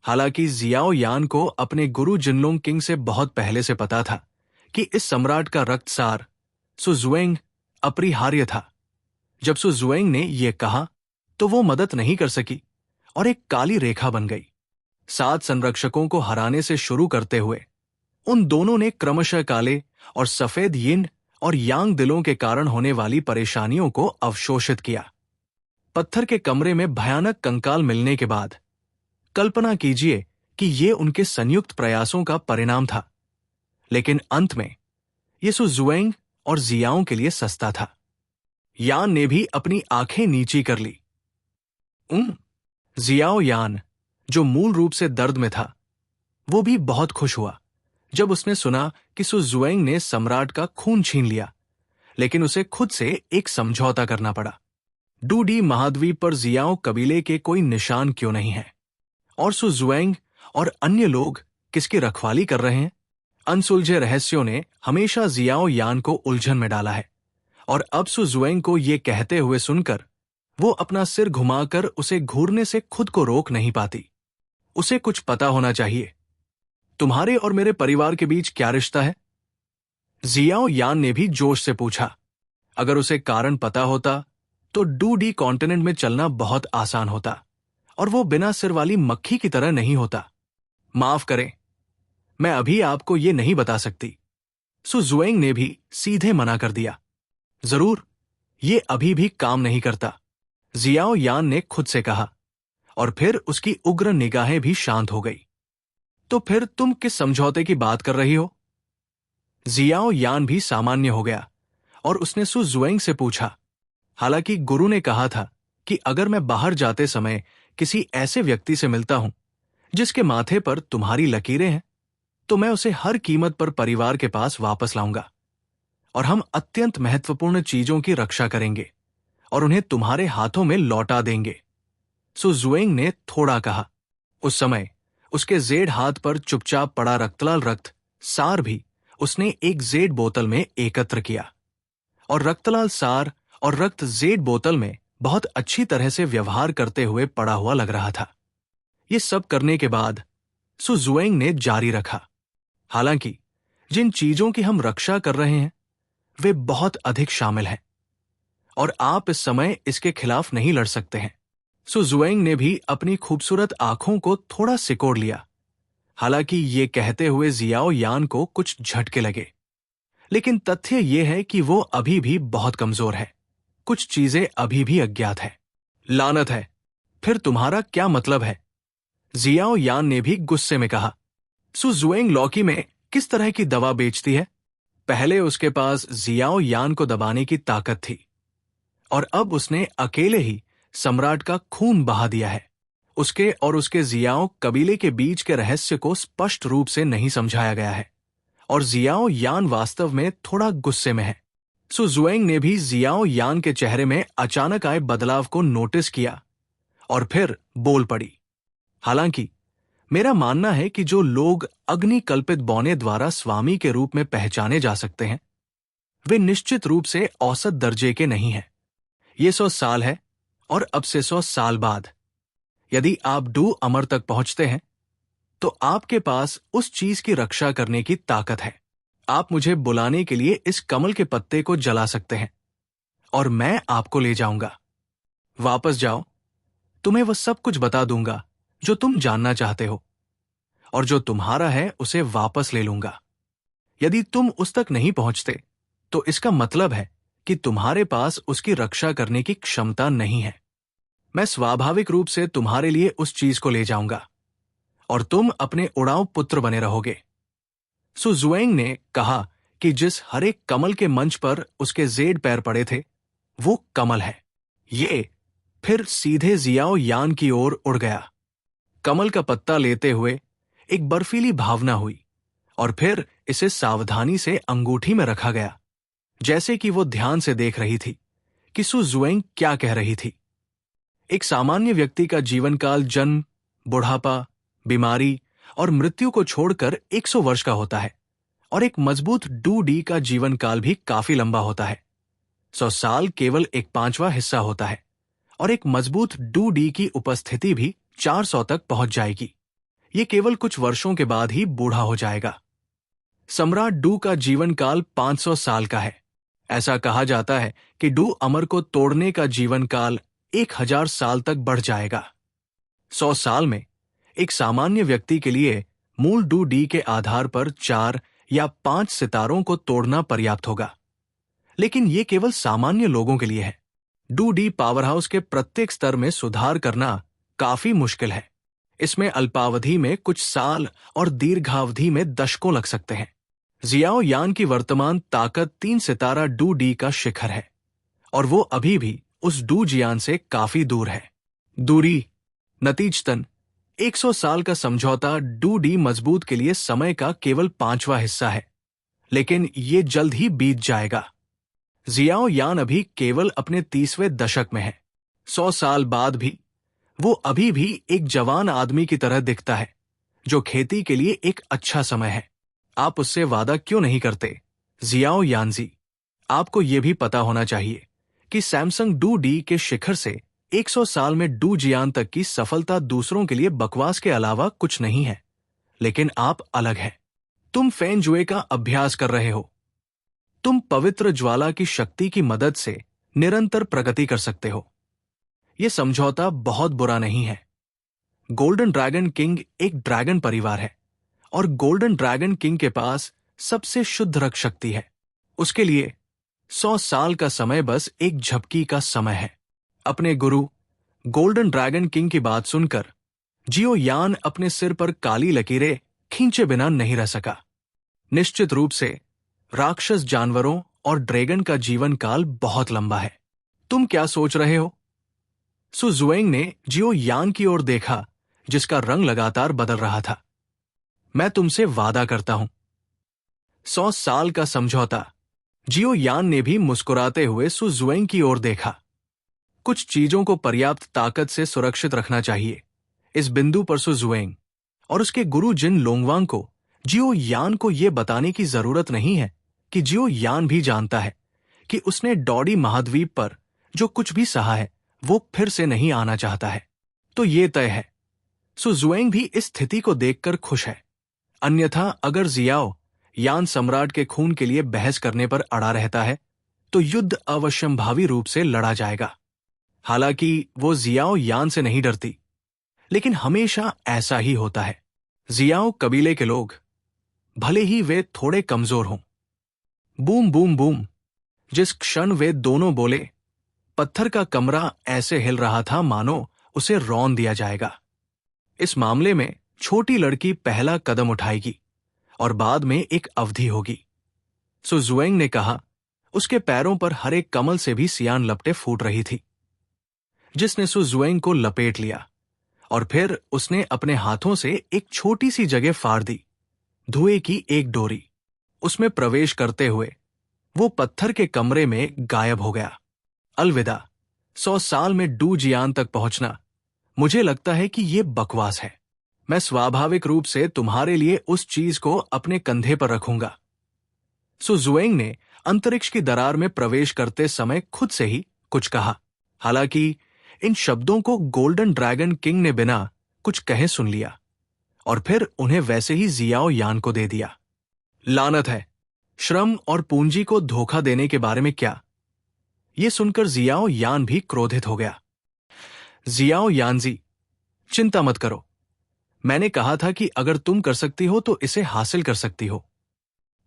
हालांकि जियाओ यान को अपने गुरु जिनलुंग किंग से बहुत पहले से पता था कि इस सम्राट का रक्तसार सुजुएंग अपरिहार्य था। जब सुजुएंग ने यह कहा तो वो मदद नहीं कर सकी और एक काली रेखा बन गई। 7 संरक्षकों को हराने से शुरू करते हुए उन दोनों ने क्रमशः काले और सफेद यिन और यांग दिलों के कारण होने वाली परेशानियों को अवशोषित किया। पत्थर के कमरे में भयानक कंकाल मिलने के बाद कल्पना कीजिए कि ये उनके संयुक्त प्रयासों का परिणाम था, लेकिन अंत में ये सुजुएंग और जियाओं के लिए सस्ता था। यान ने भी अपनी आंखें नीची कर ली। जियाओ यान, जो मूल रूप से दर्द में था, वो भी बहुत खुश हुआ जब उसने सुना कि सुजुएंग ने सम्राट का खून छीन लिया, लेकिन उसे खुद से एक समझौता करना पड़ा। डूडी महाद्वीप पर जियाओ कबीले के कोई निशान क्यों नहीं है, और सुजुएंग और अन्य लोग किसकी रखवाली कर रहे हैं? अनसुलझे रहस्यों ने हमेशा जियाओ यान को उलझन में डाला है, और अब सुजुएंग को ये कहते हुए सुनकर वो अपना सिर घुमाकर उसे घूरने से खुद को रोक नहीं पाती। उसे कुछ पता होना चाहिए। तुम्हारे और मेरे परिवार के बीच क्या रिश्ता है? जियाओ यान ने भी जोश से पूछा। अगर उसे कारण पता होता तो डूडी कॉन्टिनेंट में चलना बहुत आसान होता और वो बिना सिर वाली मक्खी की तरह नहीं होता। माफ करें, मैं अभी आपको ये नहीं बता सकती। सुजुएंग ने भी सीधे मना कर दिया। जरूर, ये अभी भी काम नहीं करता, जियाओ यान ने खुद से कहा, और फिर उसकी उग्र निगाहें भी शांत हो गई। तो फिर तुम किस समझौते की बात कर रही हो? जियाओ यान भी सामान्य हो गया और उसने सुजुएंग से पूछा। हालांकि गुरु ने कहा था कि अगर मैं बाहर जाते समय किसी ऐसे व्यक्ति से मिलता हूं जिसके माथे पर तुम्हारी लकीरें हैं, तो मैं उसे हर कीमत पर परिवार के पास वापस लाऊंगा और हम अत्यंत महत्वपूर्ण चीजों की रक्षा करेंगे और उन्हें तुम्हारे हाथों में लौटा देंगे, सुजुएंग ने थोड़ा कहा। उस समय उसके जेड हाथ पर चुपचाप पड़ा रक्तलाल रक्त सार भी उसने एक जेड बोतल में एकत्र किया, और रक्तलाल सार और रक्त जेड बोतल में बहुत अच्छी तरह से व्यवहार करते हुए पड़ा हुआ लग रहा था। ये सब करने के बाद सुजुएंग ने जारी रखा। हालांकि जिन चीजों की हम रक्षा कर रहे हैं वे बहुत अधिक शामिल हैं और आप इस समय इसके खिलाफ नहीं लड़ सकते हैं। सुजुएंग ने भी अपनी खूबसूरत आंखों को थोड़ा सिकोड़ लिया। हालांकि ये कहते हुए जियाओ यान को कुछ झटके लगे, लेकिन तथ्य ये है कि वो अभी भी बहुत कमजोर है। कुछ चीजें अभी भी अज्ञात है। लानत है, फिर तुम्हारा क्या मतलब है? जियाओ यान ने भी गुस्से में कहा। सुजुएंग लॉकी में किस तरह की दवा बेचती है? पहले उसके पास जियाओ यान को दबाने की ताकत थी और अब उसने अकेले ही सम्राट का खून बहा दिया है। उसके और उसके जियाओ कबीले के बीच के रहस्य को स्पष्ट रूप से नहीं समझाया गया है और जियाओ यान वास्तव में थोड़ा गुस्से में है। सुजुएंग ने भी जियाओ यान के चेहरे में अचानक आए बदलाव को नोटिस किया और फिर बोल पड़ी। हालांकि मेरा मानना है कि जो लोग अग्नि कल्पित बौने द्वारा स्वामी के रूप में पहचाने जा सकते हैं वे निश्चित रूप से औसत दर्जे के नहीं हैं। ये 100 साल है और अब से 100 साल बाद यदि आप डू अमर तक पहुंचते हैं तो आपके पास उस चीज की रक्षा करने की ताकत है। आप मुझे बुलाने के लिए इस कमल के पत्ते को जला सकते हैं और मैं आपको ले जाऊंगा। वापस जाओ, तुम्हें वह सब कुछ बता दूंगा जो तुम जानना चाहते हो और जो तुम्हारा है उसे वापस ले लूंगा। यदि तुम उस तक नहीं पहुंचते तो इसका मतलब है कि तुम्हारे पास उसकी रक्षा करने की क्षमता नहीं है। मैं स्वाभाविक रूप से तुम्हारे लिए उस चीज को ले जाऊंगा और तुम अपने उड़ाऊ पुत्र बने रहोगे। सुजुएंग ने कहा कि जिस हरे कमल के मंच पर उसके जेड पैर पड़े थे वो कमल है। ये फिर सीधे जियाओ यान की ओर उड़ गया। कमल का पत्ता लेते हुए एक बर्फीली भावना हुई और फिर इसे सावधानी से अंगूठी में रखा गया, जैसे कि वो ध्यान से देख रही थी कि सुजुएंग क्या कह रही थी। एक सामान्य व्यक्ति का जीवन काल जन्म, बुढ़ापा, बीमारी और मृत्यु को छोड़कर 100 वर्ष का होता है और एक मजबूत डू डी का जीवन काल भी काफी लंबा होता है। 100 साल केवल एक 5वां हिस्सा होता है और एक मजबूत डू डी की उपस्थिति भी 400 तक पहुंच जाएगी। ये केवल कुछ वर्षों के बाद ही बूढ़ा हो जाएगा। सम्राट डू का जीवन काल 500 साल का है। ऐसा कहा जाता है कि डू अमर को तोड़ने का जीवन काल 1000 साल तक बढ़ जाएगा। 100 साल में एक सामान्य व्यक्ति के लिए मूल डू डी के आधार पर 4 या 5 सितारों को तोड़ना पर्याप्त होगा। लेकिन यह केवल सामान्य लोगों के लिए है। डू डी पावरहाउस के प्रत्येक स्तर में सुधार करना काफी मुश्किल है। इसमें अल्पावधि में कुछ साल और दीर्घावधि में दशकों लग सकते हैं। जियाओ यान की वर्तमान ताकत 3 सितारा डू डी का शिखर है और वो अभी भी उस डू जियान से काफी दूर है। दूरी नतीजतन 100 साल का समझौता डू डी मजबूत के लिए समय का केवल 5वां हिस्सा है, लेकिन ये जल्द ही बीत जाएगा। जियाओ यान अभी केवल अपने 30वें दशक में है। 100 साल बाद भी वो अभी भी एक जवान आदमी की तरह दिखता है, जो खेती के लिए एक अच्छा समय है। आप उससे वादा क्यों नहीं करते, जियाओ यानजी? आपको यह भी पता होना चाहिए कि सैमसंग डू डी के शिखर से 100 साल में डू जियान तक की सफलता दूसरों के लिए बकवास के अलावा कुछ नहीं है। लेकिन आप अलग हैं। तुम फेंगजुए का अभ्यास कर रहे हो। तुम पवित्र ज्वाला की शक्ति की मदद से निरंतर प्रगति कर सकते हो। यह समझौता बहुत बुरा नहीं है। गोल्डन ड्रैगन किंग एक ड्रैगन परिवार है और गोल्डन ड्रैगन किंग के पास सबसे शुद्ध रक्त शक्ति है। उसके लिए 100 साल का समय बस एक झपकी का समय है। अपने गुरु गोल्डन ड्रैगन किंग की बात सुनकर जियो यान अपने सिर पर काली लकीरें खींचे बिना नहीं रह सका। निश्चित रूप से राक्षस जानवरों और ड्रैगन का जीवन काल बहुत लंबा है। तुम क्या सोच रहे हो? सु जुएंग ने जियो यान की ओर देखा, जिसका रंग लगातार बदल रहा था। मैं तुमसे वादा करता हूं। 100 साल का समझौता। जियो यान ने भी मुस्कुराते हुए सु जुएंग की ओर देखा। कुछ चीजों को पर्याप्त ताकत से सुरक्षित रखना चाहिए। इस बिंदु पर सु जुएंग और उसके गुरु जिन लोंगवांग को जियो यान को यह बताने की जरूरत नहीं है कि जियो यान भी जानता है कि उसने डॉडी महाद्वीप पर जो कुछ भी सहा है वो फिर से नहीं आना चाहता है। तो ये तय है। सु जुएंग भी इस स्थिति को देखकर खुश है। अन्यथा अगर जियाओ यान सम्राट के खून के लिए बहस करने पर अड़ा रहता है तो युद्ध अवश्यंभावी रूप से लड़ा जाएगा। हालांकि वो जियाओ यान से नहीं डरती, लेकिन हमेशा ऐसा ही होता है। जियाओ कबीले के लोग, भले ही वे थोड़े कमजोर हों। Boom boom boom. जिस क्षण वे दोनों बोले, पत्थर का कमरा ऐसे हिल रहा था मानो उसे रौंद दिया जाएगा। इस मामले में छोटी लड़की पहला कदम उठाएगी और बाद में एक अवधि होगी। सु जुएंग ने कहा। उसके पैरों पर हरे कमल से भी सियान लपटें फूट रही थी, जिसने सु जुएंग को लपेट लिया और फिर उसने अपने हाथों से एक छोटी सी जगह फाड़ दी। धुएं की एक डोरी। उसमें प्रवेश करते हुए वो पत्थर के कमरे में गायब हो गया। अलविदा। 100 साल में डू जियान तक पहुंचना, मुझे लगता है कि यह बकवास है। मैं स्वाभाविक रूप से तुम्हारे लिए उस चीज को अपने कंधे पर रखूंगा। सु जुएंग ने अंतरिक्ष की दरार में प्रवेश करते समय खुद से ही कुछ कहा। हालांकि इन शब्दों को गोल्डन ड्रैगन किंग ने बिना कुछ कहे सुन लिया और फिर उन्हें वैसे ही जियाओ यान को दे दिया। लानत है। श्रम और पूंजी को धोखा देने के बारे में क्या? यह सुनकर जियाओ यान भी क्रोधित हो गया। जियाओ यानजी, चिंता मत करो। मैंने कहा था कि अगर तुम कर सकती हो तो इसे हासिल कर सकती हो।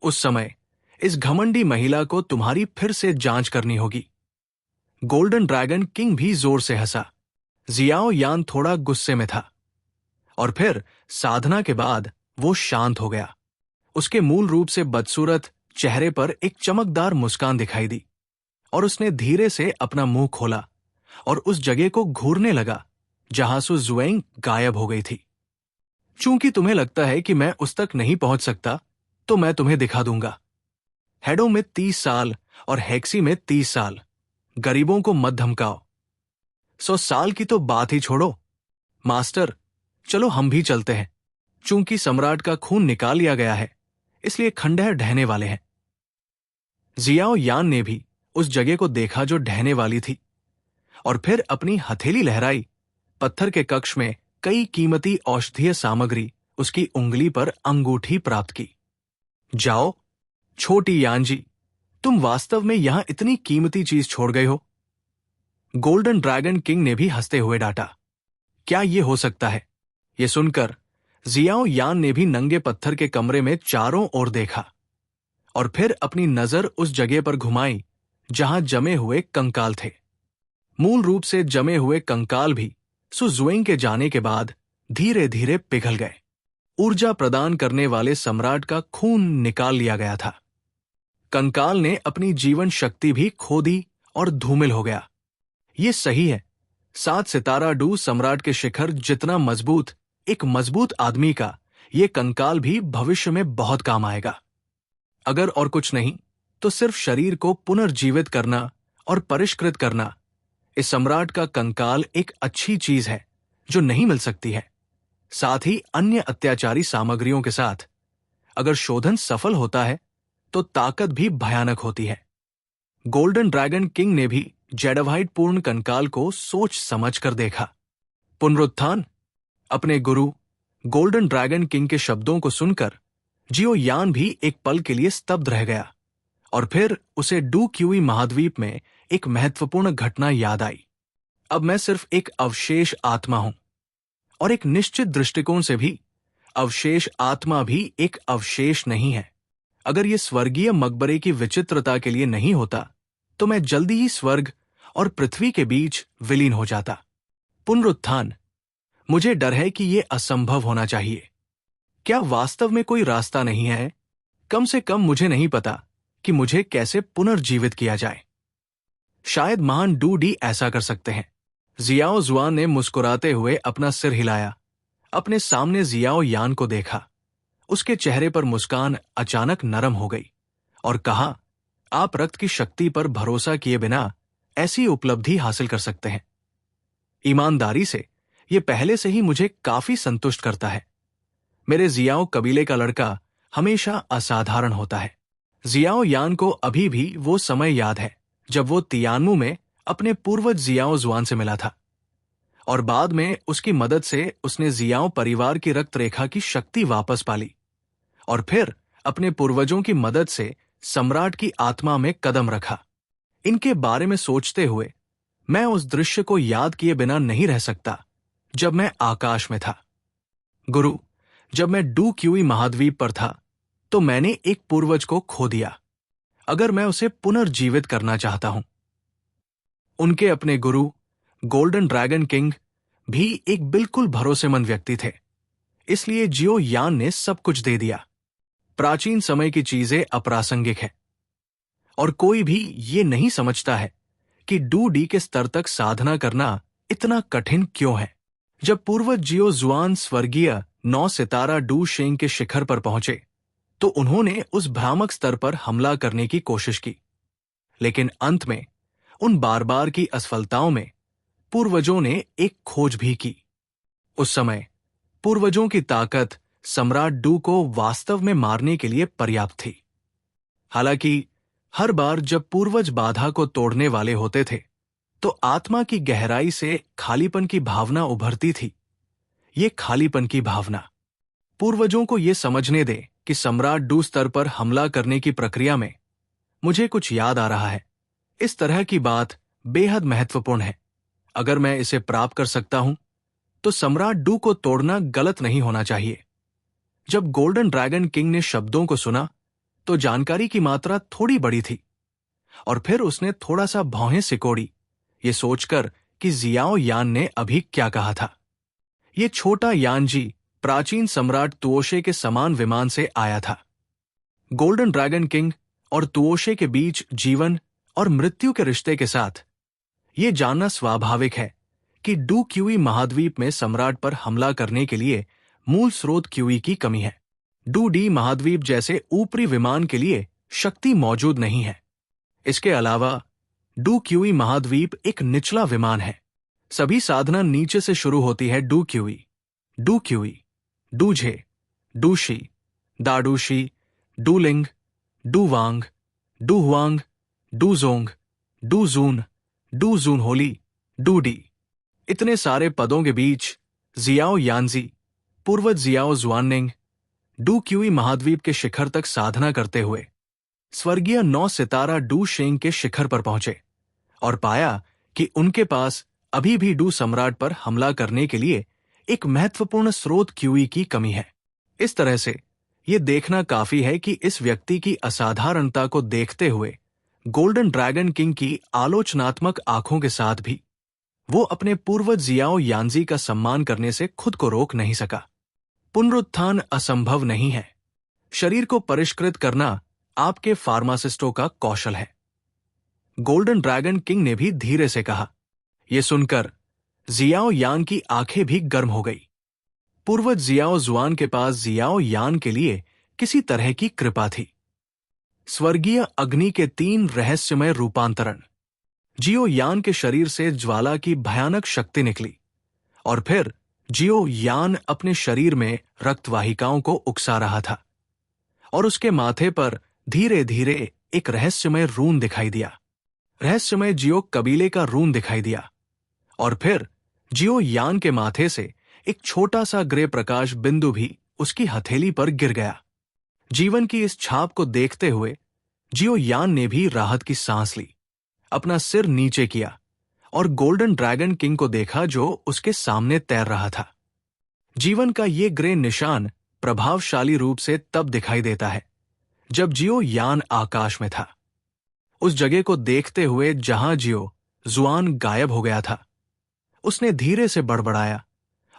उस समय इस घमंडी महिला को तुम्हारी फिर से जांच करनी होगी। गोल्डन ड्रैगन किंग भी जोर से हंसा। जियाओ यान थोड़ा गुस्से में था और फिर साधना के बाद वो शांत हो गया। उसके मूल रूप से बदसूरत चेहरे पर एक चमकदार मुस्कान दिखाई दी और उसने धीरे से अपना मुंह खोला और उस जगह को घूरने लगा जहां सु जुएंग गायब हो गई थी। चूंकि तुम्हें लगता है कि मैं उस तक नहीं पहुंच सकता, तो मैं तुम्हें दिखा दूंगा। हेडो में 30 साल और हेक्सी में 30 साल। गरीबों को मत धमकाओ। 100 साल की तो बात ही छोड़ो। मास्टर, चलो हम भी चलते हैं। चूंकि सम्राट का खून निकाल लिया गया है, इसलिए खंडहर ढहने वाले हैं। जियाओ यान ने भी उस जगह को देखा जो ढहने वाली थी और फिर अपनी हथेली लहराई। पत्थर के कक्ष में कई कीमती औषधीय सामग्री उसकी उंगली पर अंगूठी प्राप्त की। जाओ छोटी यानजी, तुम वास्तव में यहां इतनी कीमती चीज छोड़ गए हो। गोल्डन ड्रैगन किंग ने भी हंसते हुए डांटा। क्या ये हो सकता है? ये सुनकर जियाओ यान ने भी नंगे पत्थर के कमरे में चारों ओर देखा और फिर अपनी नजर उस जगह पर घुमाई जहां जमे हुए कंकाल थे। मूल रूप से जमे हुए कंकाल भी सु जुएंग के जाने के बाद धीरे धीरे पिघल गए। ऊर्जा प्रदान करने वाले सम्राट का खून निकाल लिया गया था। कंकाल ने अपनी जीवन शक्ति भी खो दी और धूमिल हो गया। ये सही है, 7 सितारा डू सम्राट के शिखर जितना मजबूत एक मजबूत आदमी का ये कंकाल भी भविष्य में बहुत काम आएगा। अगर और कुछ नहीं तो सिर्फ शरीर को पुनर्जीवित करना और परिष्कृत करना, इस सम्राट का कंकाल एक अच्छी चीज है जो नहीं मिल सकती है। साथ ही अन्य अत्याचारी सामग्रियों के साथ अगर शोधन सफल होता है तो ताकत भी भयानक होती है। गोल्डन ड्रैगन किंग ने भी जेडावाइट पूर्ण कंकाल को सोच समझ कर देखा। पुनरुत्थान। अपने गुरु गोल्डन ड्रैगन किंग के शब्दों को सुनकर जियो यान भी एक पल के लिए स्तब्ध रह गया और फिर उसे डू क्यूई महाद्वीप में एक महत्वपूर्ण घटना याद आई। अब मैं सिर्फ एक अवशेष आत्मा हूं और एक निश्चित दृष्टिकोण से भी अवशेष आत्मा भी एक अवशेष नहीं है। अगर यह स्वर्गीय मकबरे की विचित्रता के लिए नहीं होता तो मैं जल्दी ही स्वर्ग और पृथ्वी के बीच विलीन हो जाता। पुनरुत्थान। मुझे डर है कि यह असंभव होना चाहिए। क्या वास्तव में कोई रास्ता नहीं है? कम से कम मुझे नहीं पता कि मुझे कैसे पुनर्जीवित किया जाए। शायद महान डू डी ऐसा कर सकते हैं। जियाओ जुआन ने मुस्कुराते हुए अपना सिर हिलाया। अपने सामने जियाओ यान को देखा। उसके चेहरे पर मुस्कान अचानक नरम हो गई और कहा, आप रक्त की शक्ति पर भरोसा किए बिना ऐसी उपलब्धि हासिल कर सकते हैं। ईमानदारी से यह पहले से ही मुझे काफी संतुष्ट करता है। मेरे जियाओ कबीले का लड़का हमेशा असाधारण होता है। जियाओ यान को अभी भी वो समय याद है जब वो तियानमू में अपने पूर्वज जियाओ जुआन से मिला था और बाद में उसकी मदद से उसने जियाओ परिवार की रक्त रेखा की शक्ति वापस पाली और फिर अपने पूर्वजों की मदद से सम्राट की आत्मा में कदम रखा। इनके बारे में सोचते हुए मैं उस दृश्य को याद किए बिना नहीं रह सकता जब मैं आकाश में था। गुरु, जब मैं डू क्यूई महाद्वीप पर था तो मैंने एक पूर्वज को खो दिया। अगर मैं उसे पुनर्जीवित करना चाहता हूं। उनके अपने गुरु गोल्डन ड्रैगन किंग भी एक बिल्कुल भरोसेमंद व्यक्ति थे, इसलिए जियो यान ने सब कुछ दे दिया। प्राचीन समय की चीजें अप्रासंगिक है और कोई भी ये नहीं समझता है कि डू डी के स्तर तक साधना करना इतना कठिन क्यों है। जब पूर्वज जियो जुआन स्वर्गीय 9 सितारा डू शेंग के शिखर पर पहुंचे तो उन्होंने उस भ्रामक स्तर पर हमला करने की कोशिश की, लेकिन अंत में उन बार बार की असफलताओं में पूर्वजों ने एक खोज भी की। उस समय पूर्वजों की ताकत सम्राट डू को वास्तव में मारने के लिए पर्याप्त थी। हालांकि हर बार जब पूर्वज बाधा को तोड़ने वाले होते थे तो आत्मा की गहराई से खालीपन की भावना उभरती थी। ये खालीपन की भावना पूर्वजों को ये समझने दे कि सम्राट डू स्तर पर हमला करने की प्रक्रिया में मुझे कुछ याद आ रहा है। इस तरह की बात बेहद महत्वपूर्ण है। अगर मैं इसे प्राप्त कर सकता हूं तो सम्राट डू को तोड़ना गलत नहीं होना चाहिए। जब गोल्डन ड्रैगन किंग ने शब्दों को सुना तो जानकारी की मात्रा थोड़ी बड़ी थी और फिर उसने थोड़ा सा भौहें सिकोड़ी, ये सोचकर कि जियाओ यान ने अभी क्या कहा था। ये छोटा यानजी प्राचीन सम्राट तुओशे के समान विमान से आया था। गोल्डन ड्रैगन किंग और तुओशे के बीच जीवन और मृत्यु के रिश्ते के साथ ये जानना स्वाभाविक है कि डू क्यूई महाद्वीप में सम्राट पर हमला करने के लिए मूल स्रोत क्यूई की कमी है। डू डी महाद्वीप जैसे ऊपरी विमान के लिए शक्ति मौजूद नहीं है। इसके अलावा डू क्यूई महाद्वीप एक निचला विमान है। सभी साधना नीचे से शुरू होती है। डू क्यूई, डूझे, डूशी, दाडूशी, डूलिंग, डूवांग, डूहुआंग, डूजोंग, डूजून, डूजून होली, डूडी। इतने सारे पदों के बीच जियाओ यानजी पूर्वज जियाओ जुआननिंग डू क्यूई महाद्वीप के शिखर तक साधना करते हुए स्वर्गीय 9 सितारा डू शेंग के शिखर पर पहुंचे और पाया कि उनके पास अभी भी डू सम्राट पर हमला करने के लिए एक महत्वपूर्ण स्रोत क्यूई की कमी है। इस तरह से यह देखना काफी है कि इस व्यक्ति की असाधारणता को देखते हुए गोल्डन ड्रैगन किंग की आलोचनात्मक आंखों के साथ भी वो अपने पूर्वज जियाओ यानजी का सम्मान करने से खुद को रोक नहीं सका। पुनरुत्थान असंभव नहीं है। शरीर को परिष्कृत करना आपके फार्मासिस्टों का कौशल है। गोल्डन ड्रैगन किंग ने भी धीरे से कहा। यह सुनकर जियाओ यान की आंखें भी गर्म हो गई। पूर्वज जियाओ जुआन के पास जियाओ यान के लिए किसी तरह की कृपा थी। स्वर्गीय अग्नि के 3 रहस्यमय रूपांतरण। जियो यान के शरीर से ज्वाला की भयानक शक्ति निकली और फिर जियो यान अपने शरीर में रक्तवाहिकाओं को उकसा रहा था और उसके माथे पर धीरे धीरे एक रहस्यमय रून दिखाई दिया। रहस्यमय जियो कबीले का रून दिखाई दिया और फिर जियो यान के माथे से एक छोटा सा ग्रे प्रकाश बिंदु भी उसकी हथेली पर गिर गया। जीवन की इस छाप को देखते हुए जियो यान ने भी राहत की सांस ली, अपना सिर नीचे किया और गोल्डन ड्रैगन किंग को देखा जो उसके सामने तैर रहा था। जीवन का ये ग्रे निशान प्रभावशाली रूप से तब दिखाई देता है जब जियो यान आकाश में था। उस जगह को देखते हुए जहां जियो जुआन गायब हो गया था, उसने धीरे से बड़बड़ाया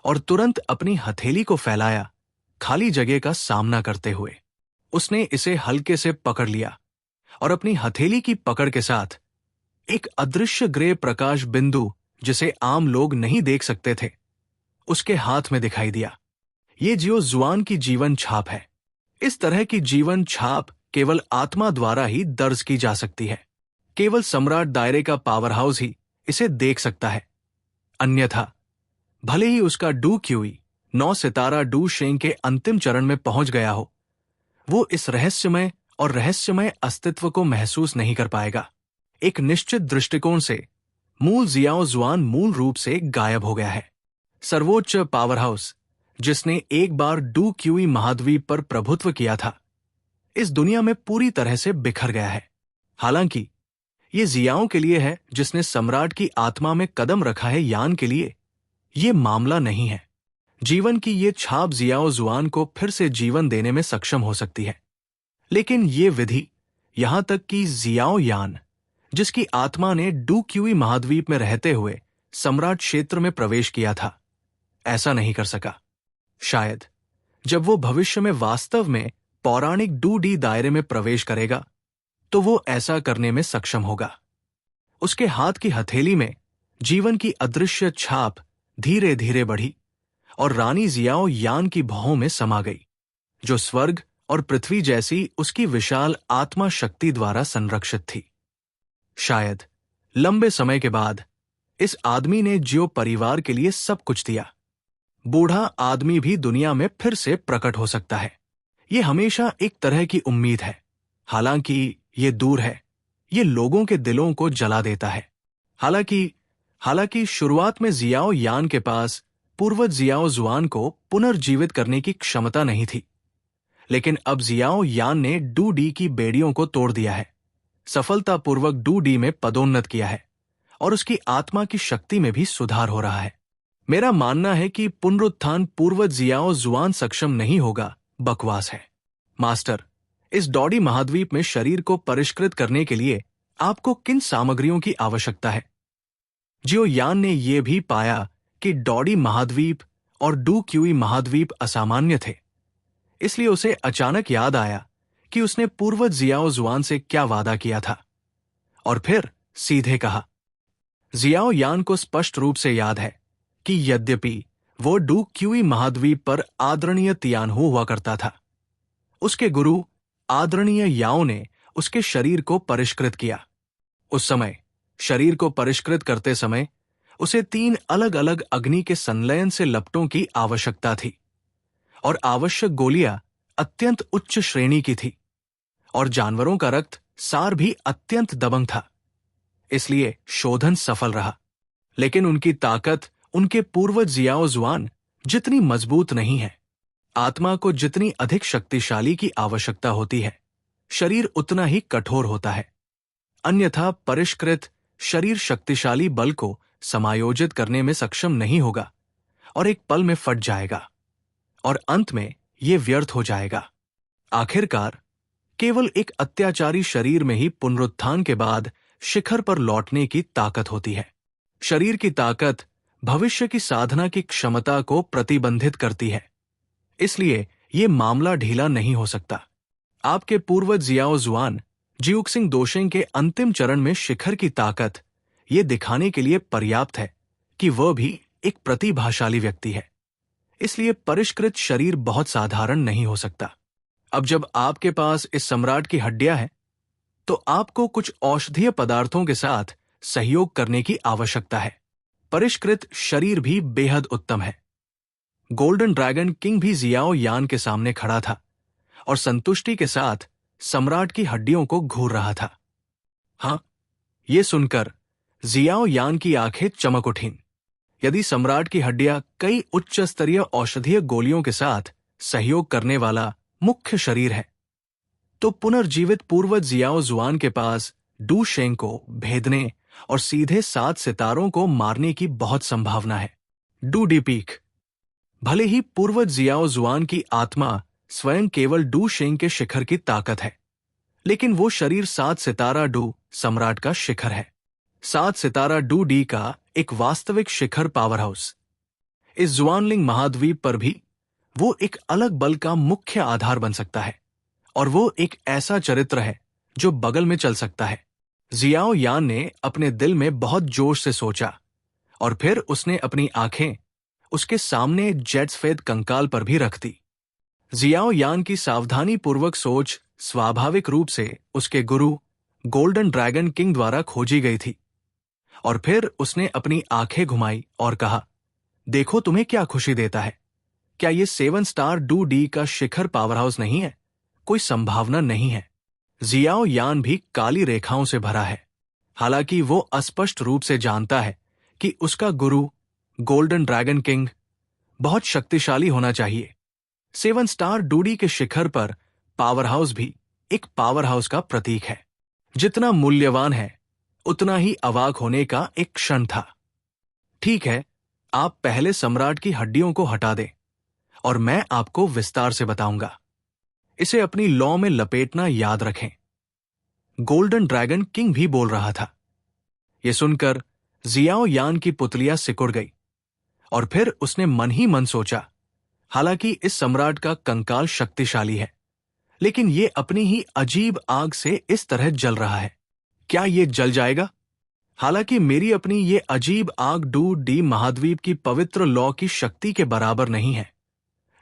और तुरंत अपनी हथेली को फैलाया, खाली जगह का सामना करते हुए। उसने इसे हल्के से पकड़ लिया और अपनी हथेली की पकड़ के साथ एक अदृश्य ग्रे प्रकाश बिंदु, जिसे आम लोग नहीं देख सकते थे, उसके हाथ में दिखाई दिया। ये जियो जुआन की जीवन छाप है। इस तरह की जीवन छाप केवल आत्मा द्वारा ही दर्ज की जा सकती है। केवल सम्राट दायरे का पावर हाउस ही इसे देख सकता है। अन्यथा भले ही उसका डू क्यूई 9 सितारा डू शेंग के अंतिम चरण में पहुंच गया हो, वो इस रहस्यमय अस्तित्व को महसूस नहीं कर पाएगा। एक निश्चित दृष्टिकोण से मूल जियाओ जुआन मूल रूप से गायब हो गया है। सर्वोच्च पावर हाउस जिसने एक बार डू क्यूई महाद्वीप पर प्रभुत्व किया था, इस दुनिया में पूरी तरह से बिखर गया है। हालांकि ये जियाओं के लिए है जिसने सम्राट की आत्मा में कदम रखा है, यान के लिए ये मामला नहीं है। जीवन की ये छाप जियाओ जुआन को फिर से जीवन देने में सक्षम हो सकती है, लेकिन ये विधि यहां तक कि जियाओ यान, जिसकी आत्मा ने डू क्यूई महाद्वीप में रहते हुए सम्राट क्षेत्र में प्रवेश किया था, ऐसा नहीं कर सका। शायद जब वो भविष्य में वास्तव में पौराणिक डू डी दायरे में प्रवेश करेगा तो वो ऐसा करने में सक्षम होगा। उसके हाथ की हथेली में जीवन की अदृश्य छाप धीरे धीरे बढ़ी और रानी जियाओ यान की भौहों में समा गई, जो स्वर्ग और पृथ्वी जैसी उसकी विशाल आत्मा शक्ति द्वारा संरक्षित थी। शायद लंबे समय के बाद इस आदमी ने जियो परिवार के लिए सब कुछ दिया। बूढ़ा आदमी भी दुनिया में फिर से प्रकट हो सकता है। ये हमेशा एक तरह की उम्मीद है, हालांकि ये दूर है। ये लोगों के दिलों को जला देता है। हालांकि शुरुआत में जियाओ यान के पास पूर्वज जियाओ जुआन को पुनर्जीवित करने की क्षमता नहीं थी, लेकिन अब जियाओ यान ने डू डी की बेड़ियों को तोड़ दिया है, सफलतापूर्वक डू डी में पदोन्नत किया है और उसकी आत्मा की शक्ति में भी सुधार हो रहा है। मेरा मानना है कि पुनरुत्थान पूर्वज जियाओ जुआन सक्षम नहीं होगा, बकवास है। मास्टर, इस डॉडी महाद्वीप में शरीर को परिष्कृत करने के लिए आपको किन सामग्रियों की आवश्यकता है? जियो यान ने यह भी पाया कि डॉडी महाद्वीप और डू क्यूई महाद्वीप असामान्य थे, इसलिए उसे अचानक याद आया कि उसने पूर्वज जियाओ जुआन से क्या वादा किया था, और फिर सीधे कहा। जियाओ यान को स्पष्ट रूप से याद है कि यद्यपि वो डू क्यूई महाद्वीप पर आदरणीय तियानहू हुआ करता था, उसके गुरु आदरणीय याओ ने उसके शरीर को परिष्कृत किया। उस समय शरीर को परिष्कृत करते समय उसे 3 अलग अलग अग्नि के संलयन से लपटों की आवश्यकता थी और आवश्यक गोलियां अत्यंत उच्च श्रेणी की थी और जानवरों का रक्त सार भी अत्यंत दबंग था। इसलिए शोधन सफल रहा, लेकिन उनकी ताकत उनके पूर्वज जियाओ जुआन जितनी मजबूत नहीं है। आत्मा को जितनी अधिक शक्तिशाली की आवश्यकता होती है, शरीर उतना ही कठोर होता है। अन्यथा परिष्कृत शरीर शक्तिशाली बल को समायोजित करने में सक्षम नहीं होगा और एक पल में फट जाएगा और अंत में यह व्यर्थ हो जाएगा। आखिरकार केवल एक अत्याचारी शरीर में ही पुनरुत्थान के बाद शिखर पर लौटने की ताकत होती है। शरीर की ताकत भविष्य की साधना की क्षमता को प्रतिबंधित करती है, इसलिए यह मामला ढीला नहीं हो सकता। आपके पूर्वज जियाओ जुआन जिउक्सिंग दोशेंग के अंतिम चरण में शिखर की ताकत ये दिखाने के लिए पर्याप्त है कि वह भी एक प्रतिभाशाली व्यक्ति है, इसलिए परिष्कृत शरीर बहुत साधारण नहीं हो सकता। अब जब आपके पास इस सम्राट की हड्डियां हैं, तो आपको कुछ औषधीय पदार्थों के साथ सहयोग करने की आवश्यकता है। परिष्कृत शरीर भी बेहद उत्तम है। गोल्डन ड्रैगन किंग भी जियाओ यान के सामने खड़ा था और संतुष्टि के साथ सम्राट की हड्डियों को घूर रहा था। हाँ, ये सुनकर जियाओ यान की आंखें चमक उठीं। यदि सम्राट की हड्डियां कई उच्च स्तरीय औषधीय गोलियों के साथ सहयोग करने वाला मुख्य शरीर है, तो पुनर्जीवित पूर्वज जियाओ जुआन के पास डू शेंग को भेदने और सीधे 7 सितारों को मारने की बहुत संभावना है। Do D peak. भले ही पूर्वज जियाओ जुआन की आत्मा स्वयं केवल डू शेंग के शिखर की ताकत है, लेकिन वो शरीर 7 सितारा डू सम्राट का शिखर है। 7 सितारा डू डी का एक वास्तविक शिखर पावर हाउस। इस जुआनलिंग महाद्वीप पर भी वो एक अलग बल का मुख्य आधार बन सकता है, और वो एक ऐसा चरित्र है जो बगल में चल सकता है। जियाओ यान ने अपने दिल में बहुत जोश से सोचा और फिर उसने अपनी आंखें उसके सामने जेट्सफेद कंकाल पर भी रख दी। जियाओ यान की सावधानी पूर्वक सोच स्वाभाविक रूप से उसके गुरु गोल्डन ड्रैगन किंग द्वारा खोजी गई थी, और फिर उसने अपनी आंखें घुमाई और कहा, देखो तुम्हें क्या खुशी देता है। क्या ये 7 स्टार डू डी का शिखर पावर हाउस नहीं है? कोई संभावना नहीं है। जियाओ यान भी काली रेखाओं से भरा है। हालांकि वो अस्पष्ट रूप से जानता है कि उसका गुरु गोल्डन ड्रैगन किंग बहुत शक्तिशाली होना चाहिए। 7 स्टार डू डी के शिखर पर पावर हाउस भी एक पावर हाउस का प्रतीक है। जितना मूल्यवान है, उतना ही अवाक होने का एक क्षण था। ठीक है, आप पहले सम्राट की हड्डियों को हटा दें और मैं आपको विस्तार से बताऊंगा। इसे अपनी लौ में लपेटना याद रखें। गोल्डन ड्रैगन किंग भी बोल रहा था। यह सुनकर जियाओ यान की पुतलियां सिकुड़ गई और फिर उसने मन ही मन सोचा, हालांकि इस सम्राट का कंकाल शक्तिशाली है, लेकिन यह अपनी ही अजीब आग से इस तरह जल रहा है। क्या यह जल जाएगा? हालांकि मेरी अपनी ये अजीब आग डू डी महाद्वीप की पवित्र लौ की शक्ति के बराबर नहीं है,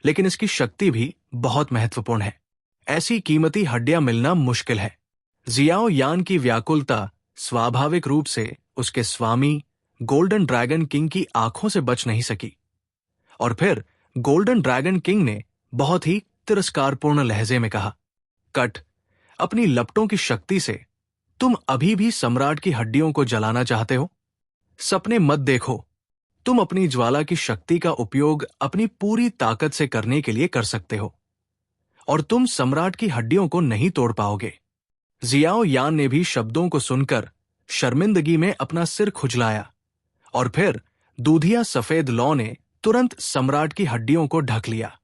लेकिन इसकी शक्ति भी बहुत महत्वपूर्ण है। ऐसी कीमती हड्डियां मिलना मुश्किल है। जियाओ यान की व्याकुलता स्वाभाविक रूप से उसके स्वामी गोल्डन ड्रैगन किंग की आंखों से बच नहीं सकी, और फिर गोल्डन ड्रैगन किंग ने बहुत ही तिरस्कारपूर्ण लहजे में कहा, कट, अपनी लपटों की शक्ति से तुम अभी भी सम्राट की हड्डियों को जलाना चाहते हो? सपने मत देखो। तुम अपनी ज्वाला की शक्ति का उपयोग अपनी पूरी ताकत से करने के लिए कर सकते हो, और तुम सम्राट की हड्डियों को नहीं तोड़ पाओगे। जियाओ यान ने भी शब्दों को सुनकर शर्मिंदगी में अपना सिर खुजलाया, और फिर दूधिया सफेद लौ ने तुरंत सम्राट की हड्डियों को ढक लिया।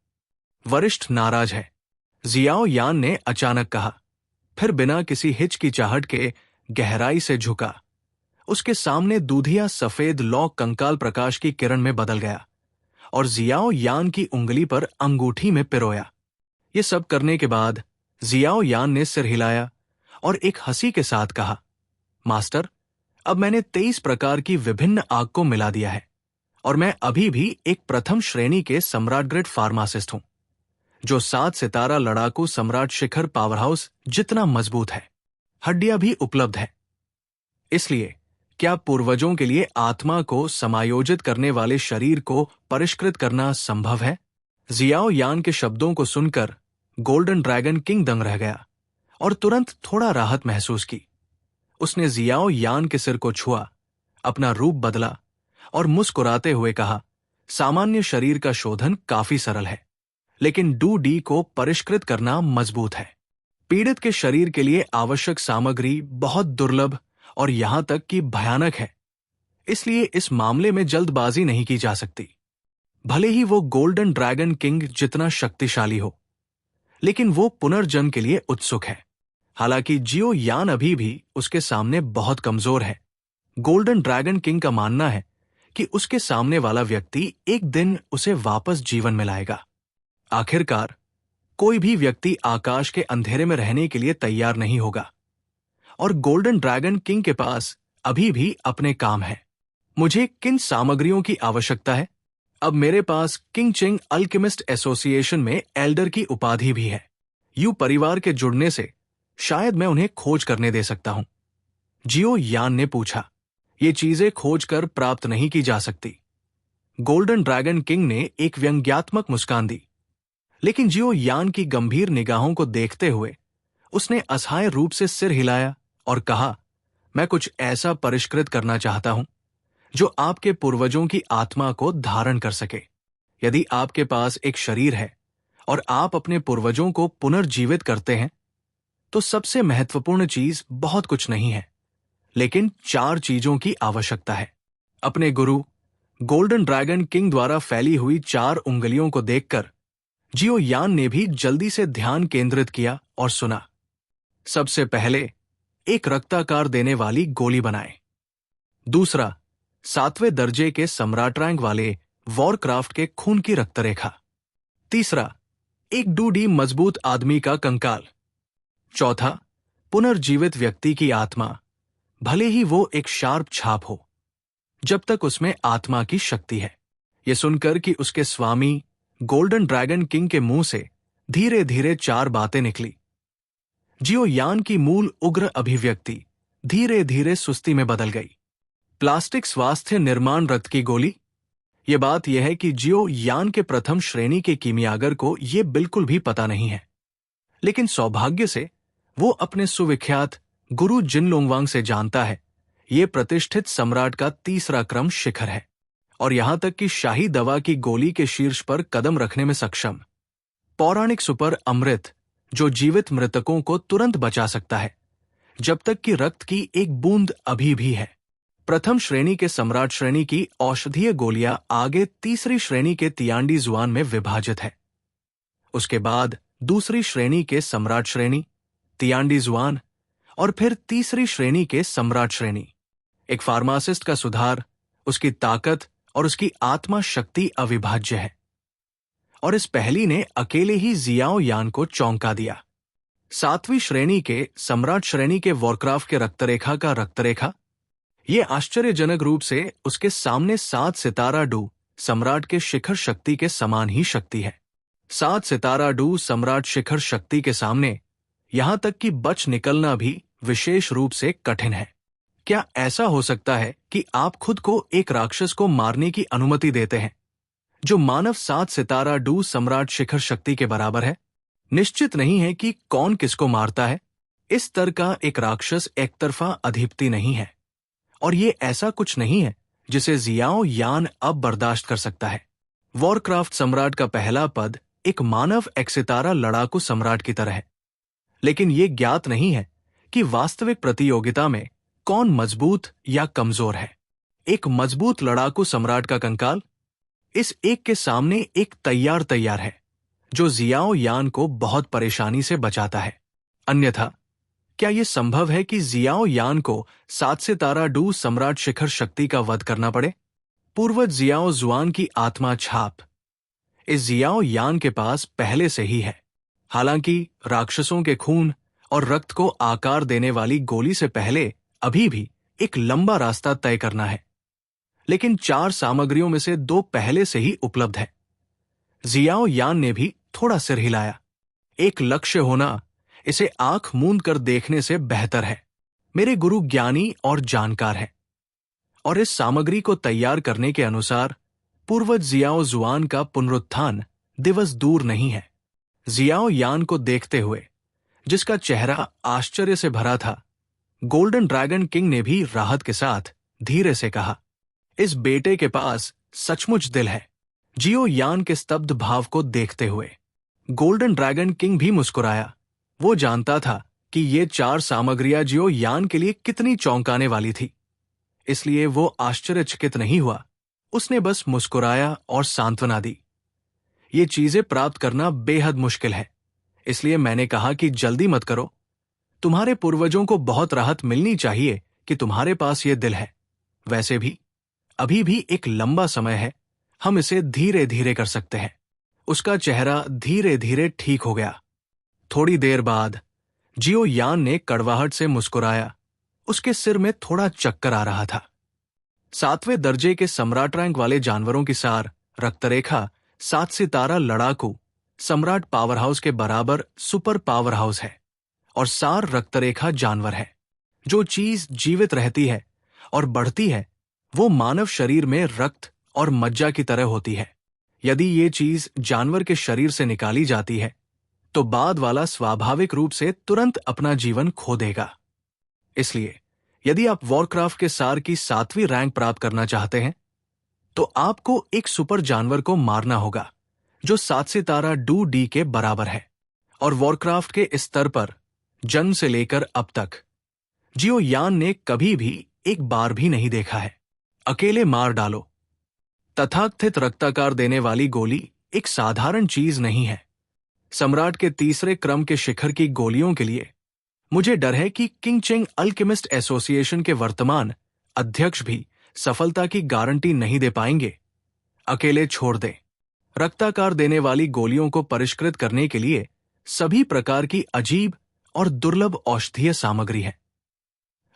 वरिष्ठ नाराज है, जियाओ यान ने अचानक कहा, फिर बिना किसी हिचकिचाहट के गहराई से झुका। उसके सामने दूधिया सफेद लौ कंकाल प्रकाश की किरण में बदल गया और जियाओ यान की उंगली पर अंगूठी में पिरोया। ये सब करने के बाद जियाओ यान ने सिर हिलाया और एक हंसी के साथ कहा, मास्टर, अब मैंने 23 प्रकार की विभिन्न आग को मिला दिया है, और मैं अभी भी एक प्रथम श्रेणी के सम्राट ग्रेड फार्मासिस्ट हूं, जो 7 सितारा लड़ाकू सम्राट शिखर पावर हाउस जितना मजबूत है। हड्डियां भी उपलब्ध है। इसलिए क्या पूर्वजों के लिए आत्मा को समायोजित करने वाले शरीर को परिष्कृत करना संभव है? जियाओ यान के शब्दों को सुनकर गोल्डन ड्रैगन किंग दंग रह गया और तुरंत थोड़ा राहत महसूस की। उसने जियाओ यान के सिर को छुआ, अपना रूप बदला और मुस्कुराते हुए कहा, सामान्य शरीर का शोधन काफी सरल है, लेकिन डू डी को परिष्कृत करना मजबूत है। पीड़ित के शरीर के लिए आवश्यक सामग्री बहुत दुर्लभ और यहां तक कि भयानक है, इसलिए इस मामले में जल्दबाजी नहीं की जा सकती। भले ही वो गोल्डन ड्रैगन किंग जितना शक्तिशाली हो, लेकिन वो पुनर्जन्म के लिए उत्सुक है। हालांकि जियो यान अभी भी उसके सामने बहुत कमजोर है। गोल्डन ड्रैगन किंग का मानना है कि उसके सामने वाला व्यक्ति एक दिन उसे वापस जीवन में लाएगा। आखिरकार कोई भी व्यक्ति आकाश के अंधेरे में रहने के लिए तैयार नहीं होगा, और गोल्डन ड्रैगन किंग के पास अभी भी अपने काम है। मुझे किन सामग्रियों की आवश्यकता है? अब मेरे पास किंग चिंग अल्केमिस्ट एसोसिएशन में एल्डर की उपाधि भी है। यू परिवार के जुड़ने से शायद मैं उन्हें खोज करने दे सकता हूं। जियो यान ने पूछा। ये चीजें खोज कर प्राप्त नहीं की जा सकती। गोल्डन ड्रैगन किंग ने एक व्यंग्यात्मक मुस्कान दी, लेकिन जियो यान की गंभीर निगाहों को देखते हुए उसने असहाय रूप से सिर हिलाया और कहा, मैं कुछ ऐसा परिष्कृत करना चाहता हूं जो आपके पूर्वजों की आत्मा को धारण कर सके। यदि आपके पास एक शरीर है और आप अपने पूर्वजों को पुनर्जीवित करते हैं, तो सबसे महत्वपूर्ण चीज बहुत कुछ नहीं है, लेकिन 4 चीजों की आवश्यकता है। अपने गुरु गोल्डन ड्रैगन किंग द्वारा फैली हुई 4 उंगलियों को देखकर जियो यान ने भी जल्दी से ध्यान केंद्रित किया और सुना। सबसे पहले एक रक्ताकार देने वाली गोली बनाए। दूसरा, 7वें दर्जे के सम्राट रैंक वाले वॉरक्राफ्ट के खून की रक्तरेखा। तीसरा, एक डूडी मजबूत आदमी का कंकाल। चौथा, पुनर्जीवित व्यक्ति की आत्मा, भले ही वो एक शार्प छाप हो, जब तक उसमें आत्मा की शक्ति है। यह सुनकर कि उसके स्वामी गोल्डन ड्रैगन किंग के मुंह से धीरे धीरे 4 बातें निकली, जियो यान की मूल उग्र अभिव्यक्ति धीरे धीरे सुस्ती में बदल गई। प्लास्टिक स्वास्थ्य निर्माण रक्त की गोली। यह बात यह है कि जियो यान के प्रथम श्रेणी के कीमियागर को यह बिल्कुल भी पता नहीं है, लेकिन सौभाग्य से वो अपने सुविख्यात गुरु जिन लोंगवांग से जानता है। यह प्रतिष्ठित सम्राट का 3रा क्रम शिखर है, और यहां तक कि शाही दवा की गोली के शीर्ष पर कदम रखने में सक्षम पौराणिक सुपर अमृत, जो जीवित मृतकों को तुरंत बचा सकता है, जब तक कि रक्त की एक बूंद अभी भी है। प्रथम श्रेणी के सम्राट श्रेणी की औषधीय गोलियां आगे 3री श्रेणी के तियांडी जुआन में विभाजित है। उसके बाद 2री श्रेणी के सम्राट श्रेणी, तियांडी जुआन, और फिर 3री श्रेणी के सम्राट श्रेणी। एक फार्मासिस्ट का सुधार, उसकी ताकत और उसकी आत्मा शक्ति अविभाज्य है, और इस पहली ने अकेले ही जियाओ यान को चौंका दिया। 7वीं श्रेणी के सम्राट श्रेणी के वॉरक्राफ्ट के रक्तरेखा का रक्तरेखा, ये आश्चर्यजनक रूप से उसके सामने 7 सितारा डू सम्राट के शिखर शक्ति के समान ही शक्ति है। 7 सितारा डू सम्राट शिखर शक्ति के सामने यहां तक कि बच निकलना भी विशेष रूप से कठिन है। क्या ऐसा हो सकता है कि आप खुद को एक राक्षस को मारने की अनुमति देते हैं जो मानव 7 सितारा डू सम्राट शिखर शक्ति के बराबर है? निश्चित नहीं है कि कौन किसको मारता है। इस स्तर का एक राक्षस एकतरफा अधिपति नहीं है, और ये ऐसा कुछ नहीं है जिसे जियाओ यान अब बर्दाश्त कर सकता है। वॉरक्राफ्ट सम्राट का पहला पद एक मानव एक्सितारा लड़ाकू सम्राट की तरह है, लेकिन ये ज्ञात नहीं है कि वास्तविक प्रतियोगिता में कौन मजबूत या कमजोर है। एक मजबूत लड़ाकू सम्राट का कंकाल इस एक के सामने एक तैयार है, जो जियाओ यान को बहुत परेशानी से बचाता है। अन्यथा क्या यह संभव है कि जियाओ यान को 7 सितारा डू सम्राट शिखर शक्ति का वध करना पड़े? पूर्वज जियाओ जुआन की आत्मा छाप इस जियाओ यान के पास पहले से ही है। हालांकि राक्षसों के खून और रक्त को आकार देने वाली गोली से पहले अभी भी एक लंबा रास्ता तय करना है, लेकिन 4 सामग्रियों में से 2 पहले से ही उपलब्ध है। जियाओ यान ने भी थोड़ा सिर हिलाया। एक लक्ष्य होना इसे आंख मूंद कर देखने से बेहतर है। मेरे गुरु ज्ञानी और जानकार हैं, और इस सामग्री को तैयार करने के अनुसार पूर्वज जियाओ जुआन का पुनरुत्थान दिवस दूर नहीं है। जियाओ यान को देखते हुए, जिसका चेहरा आश्चर्य से भरा था, गोल्डन ड्रैगन किंग ने भी राहत के साथ धीरे से कहा, इस बेटे के पास सचमुच दिल है। जियो यान के स्तब्ध भाव को देखते हुए गोल्डन ड्रैगन किंग भी मुस्कुराया। वो जानता था कि ये 4 सामग्रियां जियो यान के लिए कितनी चौंकाने वाली थी, इसलिए वो आश्चर्यचकित नहीं हुआ। उसने बस मुस्कुराया और सांत्वना दी। ये चीजें प्राप्त करना बेहद मुश्किल है, इसलिए मैंने कहा कि जल्दी मत करो। तुम्हारे पूर्वजों को बहुत राहत मिलनी चाहिए कि तुम्हारे पास ये दिल है। वैसे भी अभी भी एक लंबा समय है, हम इसे धीरे धीरे कर सकते हैं। उसका चेहरा धीरे धीरे ठीक हो गया। थोड़ी देर बाद जियो यान ने कड़वाहट से मुस्कुराया। उसके सिर में थोड़ा चक्कर आ रहा था। 7वें दर्जे के सम्राट रैंक वाले जानवरों की सार रक्तरेखा 7 सितारा लड़ाकू सम्राट पावर हाउस के बराबर सुपर पावर हाउस है। और सार रक्तरेखा जानवर है। जो चीज जीवित रहती है और बढ़ती है वो मानव शरीर में रक्त और मज्जा की तरह होती है। यदि ये चीज जानवर के शरीर से निकाली जाती है तो बाद वाला स्वाभाविक रूप से तुरंत अपना जीवन खो देगा। इसलिए यदि आप वॉरक्राफ्ट के सार की 7वीं रैंक प्राप्त करना चाहते हैं तो आपको एक सुपर जानवर को मारना होगा जो 7 सितारा डू डी के बराबर है। और वॉरक्राफ्ट के इस स्तर पर जन्म से लेकर अब तक जियो यान ने कभी भी एक बार भी नहीं देखा है। अकेले मार डालो। तथाकथित रक्ताकार देने वाली गोली एक साधारण चीज नहीं है। सम्राट के 3रे क्रम के शिखर की गोलियों के लिए मुझे डर है कि किंग चेंग अल्केमिस्ट एसोसिएशन के वर्तमान अध्यक्ष भी सफलता की गारंटी नहीं दे पाएंगे। अकेले छोड़ दें। रक्ताकार देने वाली गोलियों को परिष्कृत करने के लिए सभी प्रकार की अजीब और दुर्लभ औषधीय सामग्री है,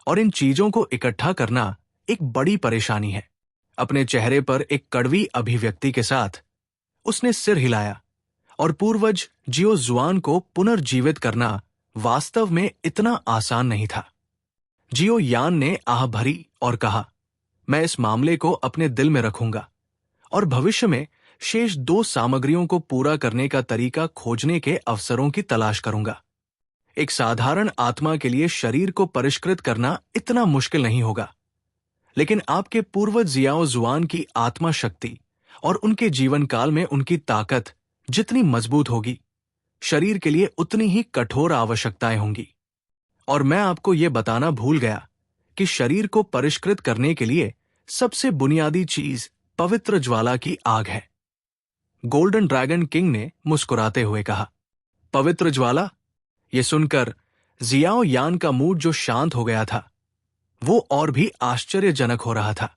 और इन चीजों को इकट्ठा करना एक बड़ी परेशानी है। अपने चेहरे पर एक कड़वी अभिव्यक्ति के साथ उसने सिर हिलाया। और पूर्वज जियो जुआन को पुनर्जीवित करना वास्तव में इतना आसान नहीं था। जियो यान ने आह भरी और कहा, मैं इस मामले को अपने दिल में रखूंगा और भविष्य में शेष 2 सामग्रियों को पूरा करने का तरीका खोजने के अवसरों की तलाश करूंगा। एक साधारण आत्मा के लिए शरीर को परिष्कृत करना इतना मुश्किल नहीं होगा, लेकिन आपके पूर्वज जियाओ जुआन की आत्मा शक्ति और उनके जीवन काल में उनकी ताकत जितनी मजबूत होगी, शरीर के लिए उतनी ही कठोर आवश्यकताएं होंगी। और मैं आपको यह बताना भूल गया कि शरीर को परिष्कृत करने के लिए सबसे बुनियादी चीज पवित्र ज्वाला की आग है। गोल्डन ड्रैगन किंग ने मुस्कुराते हुए कहा, पवित्र ज्वाला? यह सुनकर जियाओ यान का मूड जो शांत हो गया था वो और भी आश्चर्यजनक हो रहा था।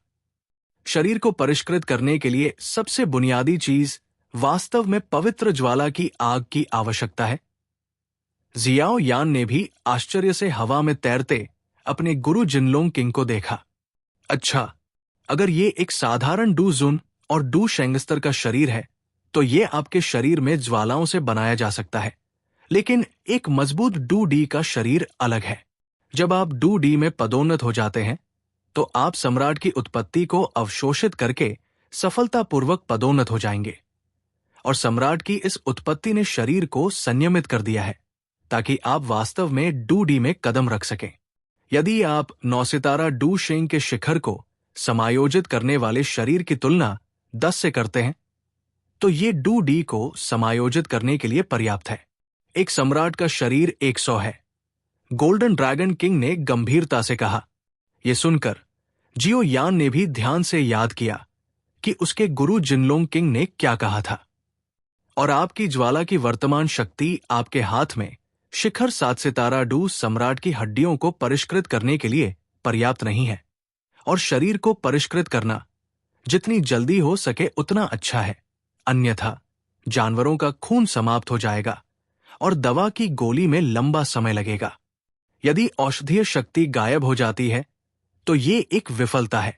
शरीर को परिष्कृत करने के लिए सबसे बुनियादी चीज वास्तव में पवित्र ज्वाला की आग की आवश्यकता है। जियाओ यान ने भी आश्चर्य से हवा में तैरते अपने गुरु जिनलोंग किंग को देखा। अच्छा, अगर ये एक साधारण डू जुन और डू शेंगस्तर का शरीर है तो ये आपके शरीर में ज्वालाओं से बनाया जा सकता है, लेकिन एक मजबूत डू डी का शरीर अलग है। जब आप डू डी में पदोन्नत हो जाते हैं तो आप सम्राट की उत्पत्ति को अवशोषित करके सफलतापूर्वक पदोन्नत हो जाएंगे। और सम्राट की इस उत्पत्ति ने शरीर को संयमित कर दिया है ताकि आप वास्तव में डू डी में कदम रख सकें। यदि आप 9 सितारा डू शेंग के शिखर को समायोजित करने वाले शरीर की तुलना 10 से करते हैं तो ये डू डी को समायोजित करने के लिए पर्याप्त है। एक सम्राट का शरीर 100 है। गोल्डन ड्रैगन किंग ने गंभीरता से कहा। यह सुनकर जियो यान ने भी ध्यान से याद किया कि उसके गुरु जिनलोंग किंग ने क्या कहा था। और आपकी ज्वाला की वर्तमान शक्ति आपके हाथ में शिखर 7 सितारा डू सम्राट की हड्डियों को परिष्कृत करने के लिए पर्याप्त नहीं है। और शरीर को परिष्कृत करना जितनी जल्दी हो सके उतना अच्छा है, अन्यथा जानवरों का खून समाप्त हो जाएगा और दवा की गोली में लंबा समय लगेगा। यदि औषधीय शक्ति गायब हो जाती है तो ये एक विफलता है।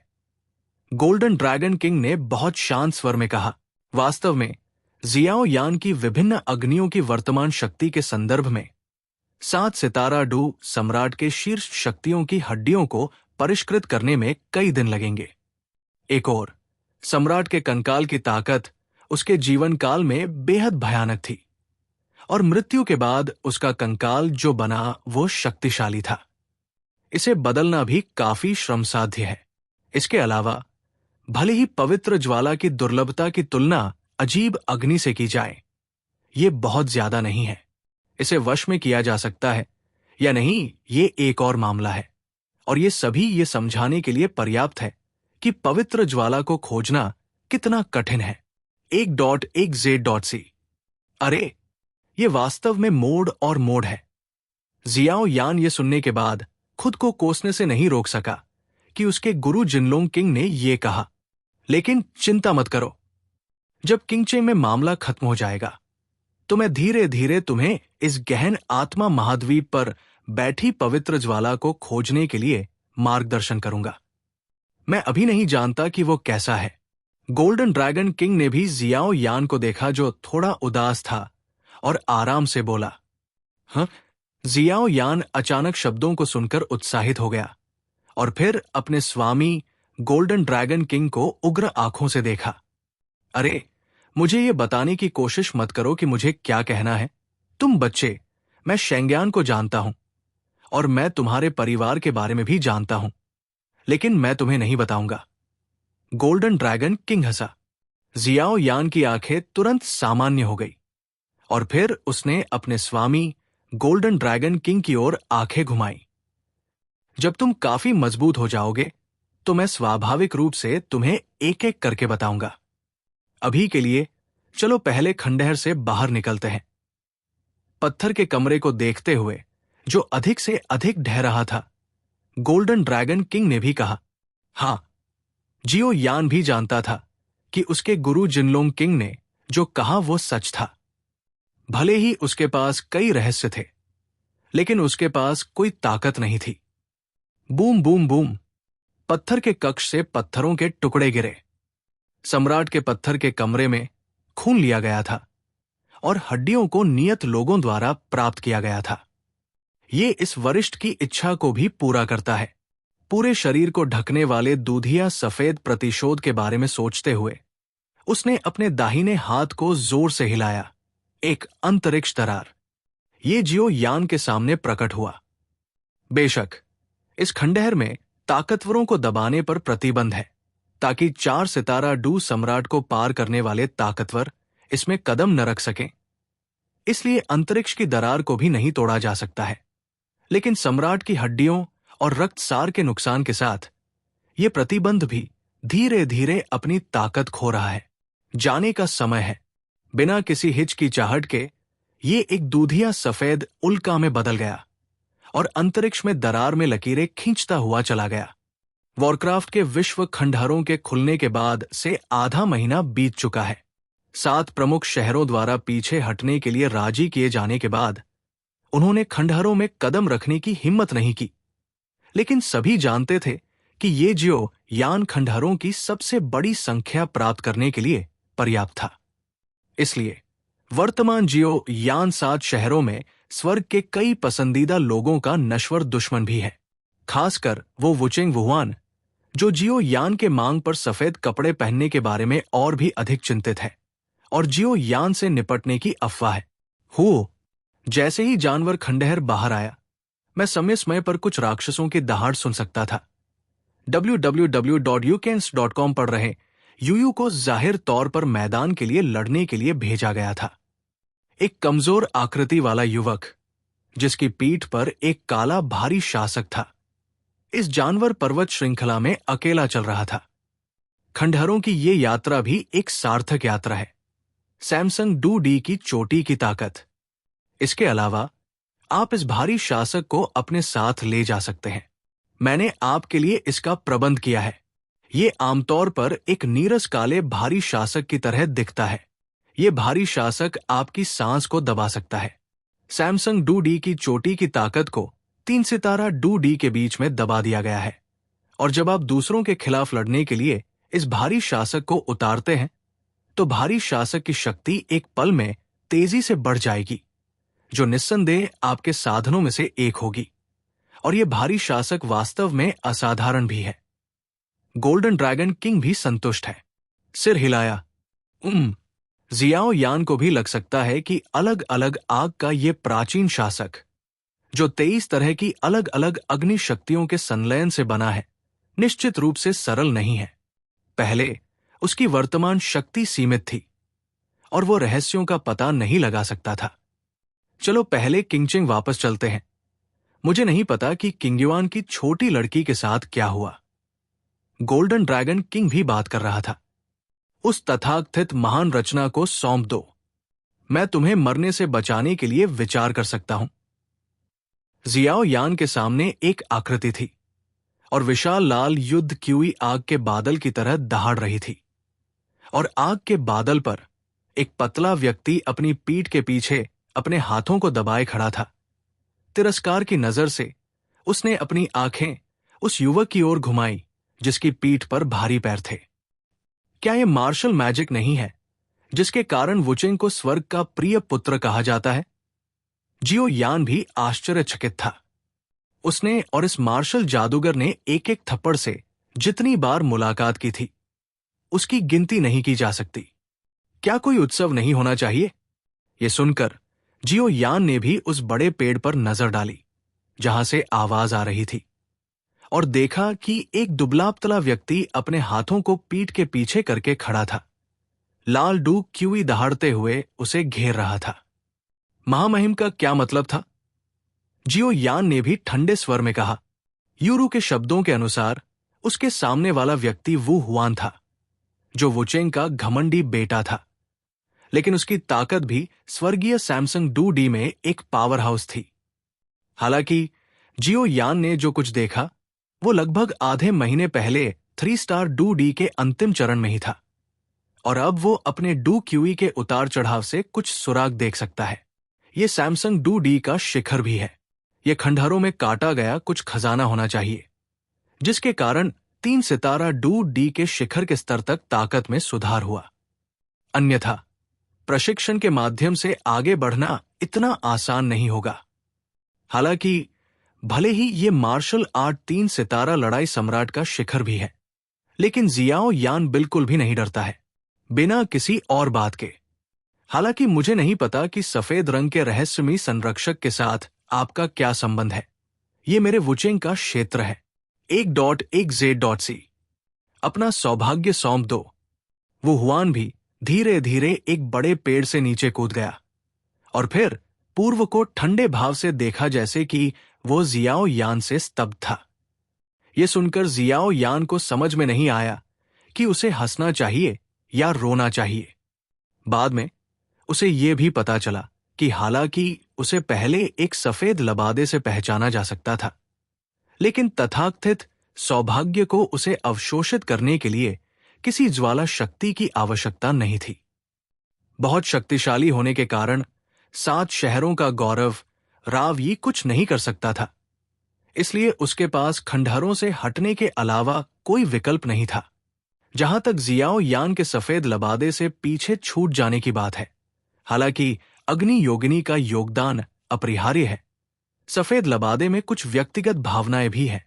गोल्डन ड्रैगन किंग ने बहुत शांत स्वर में कहा, वास्तव में जियाओ यान की विभिन्न अग्नियों की वर्तमान शक्ति के संदर्भ में 7 सितारा डू सम्राट के शीर्ष शक्तियों की हड्डियों को परिष्कृत करने में कई दिन लगेंगे। एक और, सम्राट के कंकाल की ताकत उसके जीवन काल में बेहद भयानक थी और मृत्यु के बाद उसका कंकाल जो बना वो शक्तिशाली था। इसे बदलना भी काफी श्रमसाध्य है। इसके अलावा भले ही पवित्र ज्वाला की दुर्लभता की तुलना अजीब अग्नि से की जाए, ये बहुत ज्यादा नहीं है, इसे वश में किया जा सकता है या नहीं, ये एक और मामला है। और ये सभी ये समझाने के लिए पर्याप्त है कि पवित्र ज्वाला को खोजना कितना कठिन है। एक जेड डॉट सी। अरे, ये वास्तव में मोड और मोड है। जियाओ यान ये सुनने के बाद खुद को कोसने से नहीं रोक सका कि उसके गुरु जिनलोंग किंग ने ये कहा। लेकिन चिंता मत करो, जब किंगचे में मामला खत्म हो जाएगा तो मैं धीरे धीरे तुम्हें इस गहन आत्मा महाद्वीप पर बैठी पवित्र ज्वाला को खोजने के लिए मार्गदर्शन करूंगा। मैं अभी नहीं जानता कि वो कैसा है। गोल्डन ड्रैगन किंग ने भी जियाओ यान को देखा, जो थोड़ा उदास था, और आराम से बोला। हाँ? जियाओ यान अचानक शब्दों को सुनकर उत्साहित हो गया और फिर अपने स्वामी गोल्डन ड्रैगन किंग को उग्र आंखों से देखा। अरे, मुझे ये बताने की कोशिश मत करो कि मुझे क्या कहना है। तुम बच्चे, मैं शेंग्यान को जानता हूं और मैं तुम्हारे परिवार के बारे में भी जानता हूं, लेकिन मैं तुम्हें नहीं बताऊंगा। गोल्डन ड्रैगन किंग हंसा। जियाओ यान की आंखें तुरंत सामान्य हो गई और फिर उसने अपने स्वामी गोल्डन ड्रैगन किंग की ओर आंखें घुमाई। जब तुम काफी मजबूत हो जाओगे तो मैं स्वाभाविक रूप से तुम्हें एक एक करके बताऊंगा। अभी के लिए चलो पहले खंडहर से बाहर निकलते हैं। पत्थर के कमरे को देखते हुए, जो अधिक से अधिक ढह रहा था, गोल्डन ड्रैगन किंग ने भी कहा। हां, जियो यान भी जानता था कि उसके गुरु जिनलोंग किंग ने जो कहा वो सच था। भले ही उसके पास कई रहस्य थे, लेकिन उसके पास कोई ताकत नहीं थी। बूम बूम बूम, पत्थर के कक्ष से पत्थरों के टुकड़े गिरे। सम्राट के पत्थर के कमरे में खून लिया गया था और हड्डियों को नियत लोगों द्वारा प्राप्त किया गया था। ये इस वरिष्ठ की इच्छा को भी पूरा करता है। पूरे शरीर को ढकने वाले दूधिया सफेद प्रतिशोध के बारे में सोचते हुए उसने अपने दाहिने हाथ को जोर से हिलाया। एक अंतरिक्ष दरार ये जियो यान के सामने प्रकट हुआ। बेशक इस खंडहर में ताकतवरों को दबाने पर प्रतिबंध है, ताकि 4 सितारा डू सम्राट को पार करने वाले ताकतवर इसमें कदम न रख सकें। इसलिए अंतरिक्ष की दरार को भी नहीं तोड़ा जा सकता है। लेकिन सम्राट की हड्डियों और रक्तसार के नुकसान के साथ यह प्रतिबंध भी धीरे धीरे अपनी ताकत खो रहा है। जाने का समय है। बिना किसी हिचकिचाहट के ये एक दूधिया सफेद उल्का में बदल गया और अंतरिक्ष में दरार में लकीरें खींचता हुआ चला गया। वॉरक्राफ्ट के विश्व खंडहरों के खुलने के बाद से आधा महीना बीत चुका है। 7 प्रमुख शहरों द्वारा पीछे हटने के लिए राजी किए जाने के बाद उन्होंने खंडहरों में कदम रखने की हिम्मत नहीं की। लेकिन सभी जानते थे कि ये जियो यान खंडहरों की सबसे बड़ी संख्या प्राप्त करने के लिए पर्याप्त था। इसलिए वर्तमान जियो यान 7 शहरों में स्वर्ग के कई पसंदीदा लोगों का नश्वर दुश्मन भी है, खासकर वो वुचेंग वुहुआन, जो जियो यान के मांग पर सफेद कपड़े पहनने के बारे में और भी अधिक चिंतित है और जियो यान से निपटने की अफवाह है। जैसे ही जानवर खंडहर बाहर आया, मैं समय समय पर कुछ राक्षसों की दहाड़ सुन सकता था। www.ukens.com पढ़ रहे यूयू को जाहिर तौर पर मैदान के लिए लड़ने के लिए भेजा गया था। एक कमजोर आकृति वाला युवक, जिसकी पीठ पर एक काला भारी शासक था, इस जानवर पर्वत श्रृंखला में अकेला चल रहा था। खंडहरों की ये यात्रा भी एक सार्थक यात्रा है। सैमसंग डू डी की चोटी की ताकत। इसके अलावा आप इस भारी शासक को अपने साथ ले जा सकते हैं। मैंने आपके लिए इसका प्रबंध किया है। ये आमतौर पर एक नीरस काले भारी शासक की तरह दिखता है। ये भारी शासक आपकी सांस को दबा सकता है। सैमसंग डू डी की चोटी की ताकत को 3 सितारा डू डी के बीच में दबा दिया गया है और जब आप दूसरों के खिलाफ लड़ने के लिए इस भारी शासक को उतारते हैं तो भारी शासक की शक्ति एक पल में तेजी से बढ़ जाएगी, जो निस्संदेह आपके साधनों में से एक होगी। और यह भारी शासक वास्तव में असाधारण भी है। गोल्डन ड्रैगन किंग भी संतुष्ट है। सिर हिलाया। जियाओ यान को भी लग सकता है कि अलग अलग आग का ये प्राचीन शासक, जो 23 तरह की अलग अलग अग्नि शक्तियों के संलयन से बना है, निश्चित रूप से सरल नहीं है। पहले उसकी वर्तमान शक्ति सीमित थी। और वो रहस्यों का पता नहीं लगा सकता था। चलो पहले किंगचिंग वापस चलते हैं। मुझे नहीं पता कि किंगयुआन की छोटी लड़की के साथ क्या हुआ। गोल्डन ड्रैगन किंग भी बात कर रहा था। उस तथाकथित महान रचना को सौंप दो। मैं तुम्हें मरने से बचाने के लिए विचार कर सकता हूं। जियाओ यान के सामने एक आकृति थी और विशाल लाल युद्ध क्यूई आग के बादल की तरह दहाड़ रही थी। और आग के बादल पर एक पतला व्यक्ति अपनी पीठ के पीछे अपने हाथों को दबाए खड़ा था। तिरस्कार की नजर से उसने अपनी आंखें उस युवक की ओर घुमाई जिसकी पीठ पर भारी पैर थे। क्या यह मार्शल मैजिक नहीं है जिसके कारण वुचेंग को स्वर्ग का प्रिय पुत्र कहा जाता है? जियो यान भी आश्चर्यचकित था। उसने और इस मार्शल जादूगर ने एक एक थप्पड़ से जितनी बार मुलाकात की थी उसकी गिनती नहीं की जा सकती। क्या कोई उत्सव नहीं होना चाहिए? यह सुनकर जियो यान ने भी उस बड़े पेड़ पर नजर डाली जहां से आवाज आ रही थी और देखा कि एक दुबला-पतला व्यक्ति अपने हाथों को पीठ के पीछे करके खड़ा था। लाल डूक क्यूई दहाड़ते हुए उसे घेर रहा था। महामहिम का क्या मतलब था? जियो यान ने भी ठंडे स्वर में कहा। यूरू के शब्दों के अनुसार उसके सामने वाला व्यक्ति वू हुआन था जो वुचेंग का घमंडी बेटा था, लेकिन उसकी ताकत भी स्वर्गीय सैमसंग डू डी में एक पावर हाउस थी। हालांकि जियो यान ने जो कुछ देखा वो लगभग आधे महीने पहले 3 स्टार डू डी के अंतिम चरण में ही था और अब वो अपने डू क्यूई के उतार चढ़ाव से कुछ सुराग देख सकता है। ये सैमसंग डू डी का शिखर भी है। ये खंडहरों में काटा गया कुछ खजाना होना चाहिए जिसके कारण 3 सितारा डू डी के शिखर के स्तर तक ताकत में सुधार हुआ। अन्यथा प्रशिक्षण के माध्यम से आगे बढ़ना इतना आसान नहीं होगा। हालांकि भले ही ये मार्शल आर्ट 3 सितारा लड़ाई सम्राट का शिखर भी है, लेकिन जियाओ यान बिल्कुल भी नहीं डरता है, बिना किसी और बात के। हालांकि मुझे नहीं पता कि सफेद रंग के रहस्यमयी संरक्षक के साथ आपका क्या संबंध है। ये मेरे वुचेंग का क्षेत्र है। 1.1z.c। अपना सौभाग्य सौंप दो। वो हुआन भी धीरे धीरे एक बड़े पेड़ से नीचे कूद गया और फिर पूर्व को ठंडे भाव से देखा जैसे कि वो जियाओ यान से स्तब्ध था। ये सुनकर जियाओ यान को समझ में नहीं आया कि उसे हंसना चाहिए या रोना चाहिए। बाद में उसे ये भी पता चला कि हालांकि उसे पहले एक सफेद लबादे से पहचाना जा सकता था, लेकिन तथाकथित सौभाग्य को उसे अवशोषित करने के लिए किसी ज्वाला शक्ति की आवश्यकता नहीं थी। बहुत शक्तिशाली होने के कारण 7 शहरों का गौरव राव यी कुछ नहीं कर सकता था, इसलिए उसके पास खंडहरों से हटने के अलावा कोई विकल्प नहीं था। जहां तक जियाओ यान के सफेद लबादे से पीछे छूट जाने की बात है, हालांकि अग्नि योगिनी का योगदान अपरिहार्य है। सफेद लबादे में कुछ व्यक्तिगत भावनाएं भी हैं।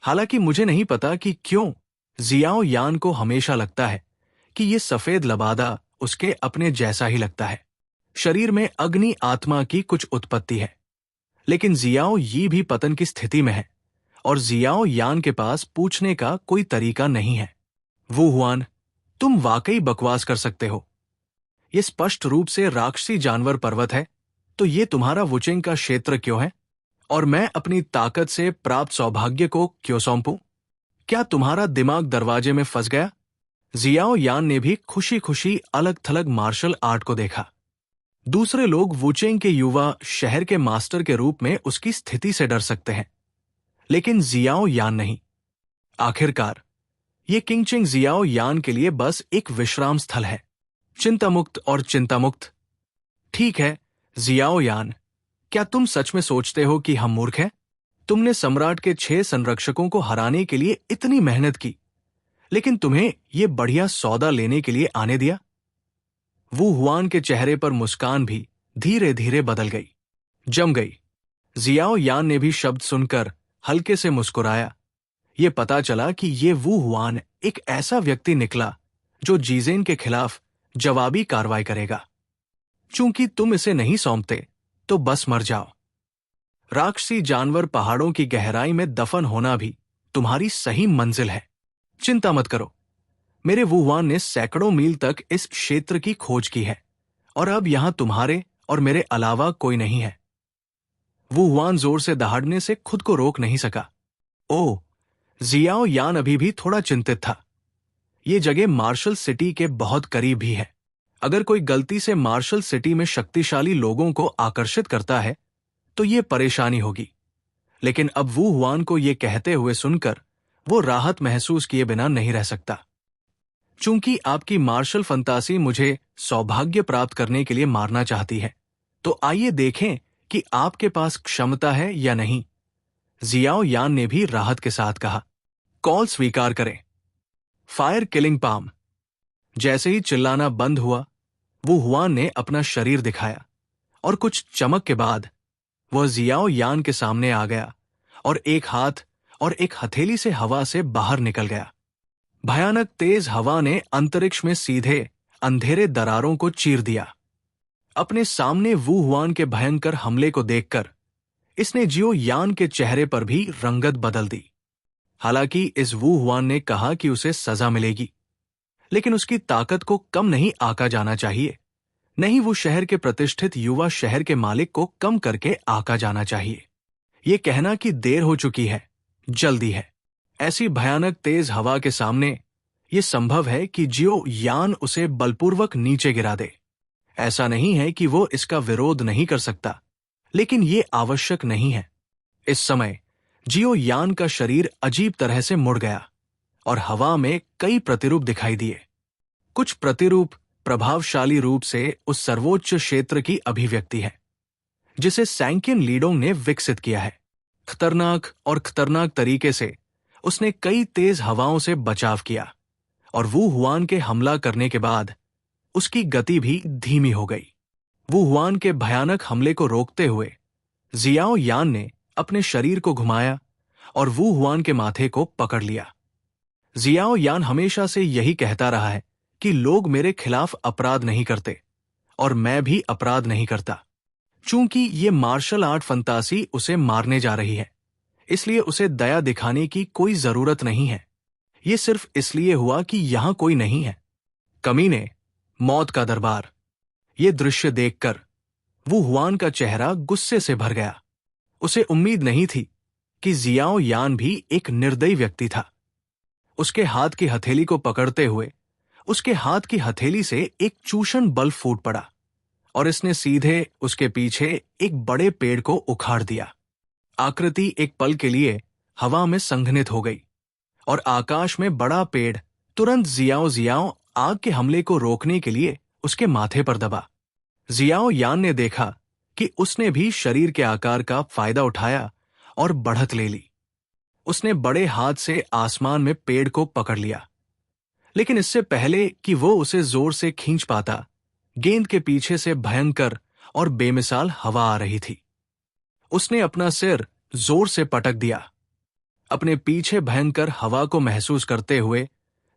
हालांकि मुझे नहीं पता कि क्यों जियाओ यान को हमेशा लगता है कि ये सफेद लबादा उसके अपने जैसा ही लगता है। शरीर में अग्नि आत्मा की कुछ उत्पत्ति है, लेकिन जियाओ यी भी पतन की स्थिति में है और जियाओ यान के पास पूछने का कोई तरीका नहीं है। वो हुआन, तुम वाकई बकवास कर सकते हो। ये स्पष्ट रूप से राक्षसी जानवर पर्वत है, तो ये तुम्हारा वुचेंग का क्षेत्र क्यों है? और मैं अपनी ताकत से प्राप्त सौभाग्य को क्यों सौंपूं? क्या तुम्हारा दिमाग दरवाजे में फंस गया? जियाओ यान ने भी खुशी खुशी अलग थलग मार्शल आर्ट को देखा। दूसरे लोग वुचेंग के युवा शहर के मास्टर के रूप में उसकी स्थिति से डर सकते हैं, लेकिन जियाओ यान नहीं। आखिरकार ये किंगचिंग जियाओ यान के लिए बस एक विश्राम स्थल है, चिंतामुक्त और चिंतामुक्त। ठीक है जियाओ यान, क्या तुम सच में सोचते हो कि हम मूर्ख हैं? तुमने सम्राट के 6 संरक्षकों को हराने के लिए इतनी मेहनत की, लेकिन तुम्हें ये बढ़िया सौदा लेने के लिए आने दिया? वू हुआन के चेहरे पर मुस्कान भी धीरे धीरे बदल गई, जम गई। जियाओ यान ने भी शब्द सुनकर हल्के से मुस्कुराया। ये पता चला कि ये वू हुआन एक ऐसा व्यक्ति निकला जो जीजेन के खिलाफ जवाबी कार्रवाई करेगा। चूंकि तुम इसे नहीं सौंपते तो बस मर जाओ। राक्षसी जानवर पहाड़ों की गहराई में दफन होना भी तुम्हारी सही मंजिल है। चिंता मत करो, मेरे वुहुआन ने सैकड़ों मील तक इस क्षेत्र की खोज की है और अब यहां तुम्हारे और मेरे अलावा कोई नहीं है। वू हुआन जोर से दहाड़ने से खुद को रोक नहीं सका। ओह, जियाओ यान अभी भी थोड़ा चिंतित था। ये जगह मार्शल सिटी के बहुत करीब भी है। अगर कोई गलती से मार्शल सिटी में शक्तिशाली लोगों को आकर्षित करता है तो ये परेशानी होगी। लेकिन अब वू हुआन को ये कहते हुए सुनकर वो राहत महसूस किए बिना नहीं रह सकता। चूंकि आपकी मार्शल फंतासी मुझे सौभाग्य प्राप्त करने के लिए मारना चाहती है, तो आइए देखें कि आपके पास क्षमता है या नहीं। जियाओ यान ने भी राहत के साथ कहा। कॉल स्वीकार करें। Fire killing palm. जैसे ही चिल्लाना बंद हुआ, वो हुआन ने अपना शरीर दिखाया और कुछ चमक के बाद वह जियाओ यान के सामने आ गया और एक हाथ और एक हथेली से हवा से बाहर निकल गया। भयानक तेज हवा ने अंतरिक्ष में सीधे अंधेरे दरारों को चीर दिया। अपने सामने वू हुआन के भयंकर हमले को देखकर इसने जियो यान के चेहरे पर भी रंगत बदल दी। हालांकि इस वू हुआन ने कहा कि उसे सजा मिलेगी, लेकिन उसकी ताकत को कम नहीं आंका जाना चाहिए। नहीं, वो शहर के प्रतिष्ठित युवा शहर के मालिक को कम करके आंका जाना चाहिए। ये कहना कि देर हो चुकी है, जल्दी है। ऐसी भयानक तेज हवा के सामने ये संभव है कि जियो यान उसे बलपूर्वक नीचे गिरा दे। ऐसा नहीं है कि वो इसका विरोध नहीं कर सकता, लेकिन ये आवश्यक नहीं है। इस समय जियो यान का शरीर अजीब तरह से मुड़ गया और हवा में कई प्रतिरूप दिखाई दिए। कुछ प्रतिरूप प्रभावशाली रूप से उस सर्वोच्च क्षेत्र की अभिव्यक्ति है जिसे सैंकियन लीडोंग ने विकसित किया है। खतरनाक तरीके से उसने कई तेज हवाओं से बचाव किया और वू हुआन के हमला करने के बाद उसकी गति भी धीमी हो गई। वू हुआन के भयानक हमले को रोकते हुए जियाओ यान ने अपने शरीर को घुमाया और वू हुआन के माथे को पकड़ लिया। जियाओ यान हमेशा से यही कहता रहा है कि लोग मेरे खिलाफ अपराध नहीं करते और मैं भी अपराध नहीं करता। चूंकि ये मार्शल आर्ट फंतासी उसे मारने जा रही है, इसलिए उसे दया दिखाने की कोई जरूरत नहीं है। ये सिर्फ इसलिए हुआ कि यहां कोई नहीं है। कमीने, मौत का दरबार। ये दृश्य देखकर वू हुआन का चेहरा गुस्से से भर गया। उसे उम्मीद नहीं थी कि जियाओ यान भी एक निर्दयी व्यक्ति था। उसके हाथ की हथेली को पकड़ते हुए उसके हाथ की हथेली से एक चूषण बल फूट पड़ा और इसने सीधे उसके पीछे एक बड़े पेड़ को उखाड़ दिया। आकृति एक पल के लिए हवा में संघनित हो गई और आकाश में बड़ा पेड़ तुरंत जियाओ आग के हमले को रोकने के लिए उसके माथे पर दबा। जियाओ यान ने देखा कि उसने भी शरीर के आकार का फायदा उठाया और बढ़त ले ली। उसने बड़े हाथ से आसमान में पेड़ को पकड़ लिया, लेकिन इससे पहले कि वो उसे जोर से खींच पाता, गेंद के पीछे से भयंकर और बेमिसाल हवा आ रही थी। उसने अपना सिर जोर से पटक दिया। अपने पीछे भयंकर हवा को महसूस करते हुए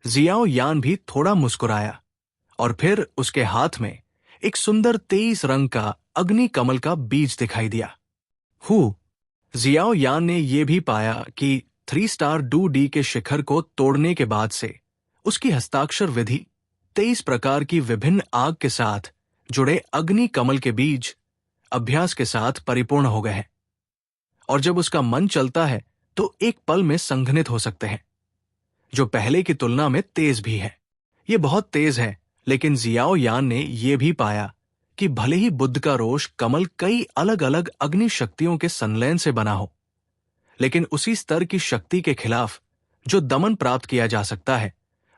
जियाओ यान भी थोड़ा मुस्कुराया और फिर उसके हाथ में एक सुंदर 23 रंग का अग्नि कमल का बीज दिखाई दिया। जियाओ यान ने यह भी पाया कि 3 स्टार डू डी के शिखर को तोड़ने के बाद से उसकी हस्ताक्षर विधि 23 प्रकार की विभिन्न आग के साथ जुड़े अग्नि कमल के बीज अभ्यास के साथ परिपूर्ण हो गए हैं, और जब उसका मन चलता है तो एक पल में संघनित हो सकते हैं, जो पहले की तुलना में तेज भी है। ये बहुत तेज है, लेकिन जियाओ यान ने यह भी पाया कि भले ही बुद्ध का रोष कमल कई अलग अलग अग्नि शक्तियों के संलयन से बना हो, लेकिन उसी स्तर की शक्ति के खिलाफ जो दमन प्राप्त किया जा सकता है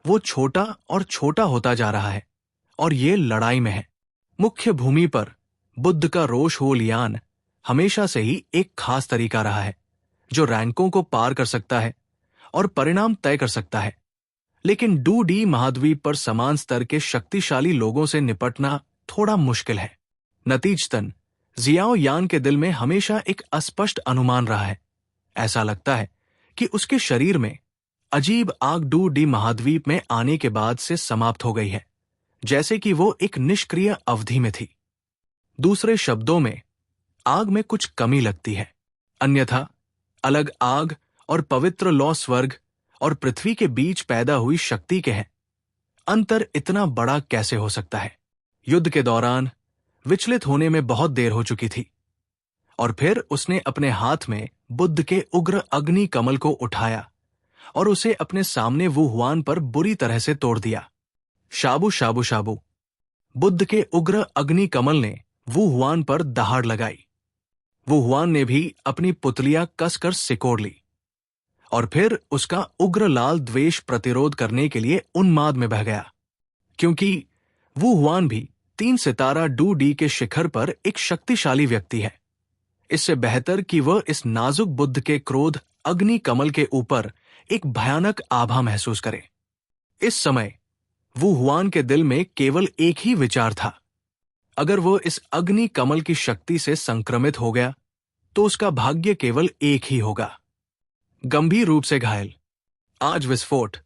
वो छोटा और छोटा होता जा रहा है, और ये लड़ाई में है। मुख्य भूमि पर बुद्ध का रोष हो लियान हमेशा से ही एक खास तरीका रहा है जो रैंकों को पार कर सकता है और परिणाम तय कर सकता है, लेकिन डू डी महाद्वीप पर समान स्तर के शक्तिशाली लोगों से निपटना थोड़ा मुश्किल है। नतीजतन जियाओ यान के दिल में हमेशा एक अस्पष्ट अनुमान रहा है। ऐसा लगता है कि उसके शरीर में अजीब आग डू डी महाद्वीप में आने के बाद से समाप्त हो गई है, जैसे कि वो एक निष्क्रिय अवधि में थी। दूसरे शब्दों में, आग में कुछ कमी लगती है, अन्यथा अलग आग और पवित्र लौ स्वर्ग और पृथ्वी के बीच पैदा हुई शक्ति के हैं। अंतर इतना बड़ा कैसे हो सकता है? युद्ध के दौरान विचलित होने में बहुत देर हो चुकी थी और फिर उसने अपने हाथ में बुद्ध के उग्र अग्नि कमल को उठाया और उसे अपने सामने वू हुआन पर बुरी तरह से तोड़ दिया। शाबू शाबू शाबू। बुद्ध के उग्र अग्नि कमल ने वू हुआन पर दहाड़ लगाई। वू हुआन ने भी अपनी पुतलियां कसकर सिकोड़ ली और फिर उसका उग्र लाल द्वेष प्रतिरोध करने के लिए उन्माद में बह गया, क्योंकि वू हुआन भी 3 सितारा डू डी के शिखर पर एक शक्तिशाली व्यक्ति है। इससे बेहतर कि वह इस नाजुक बुद्ध के क्रोध अग्नि कमल के ऊपर एक भयानक आभा महसूस करे। इस समय वू हुआन के दिल में केवल एक ही विचार था, अगर वह इस अग्नि कमल की शक्ति से संक्रमित हो गया तो उसका भाग्य केवल एक ही होगा, गंभीर रूप से घायल। आज विस्फोट।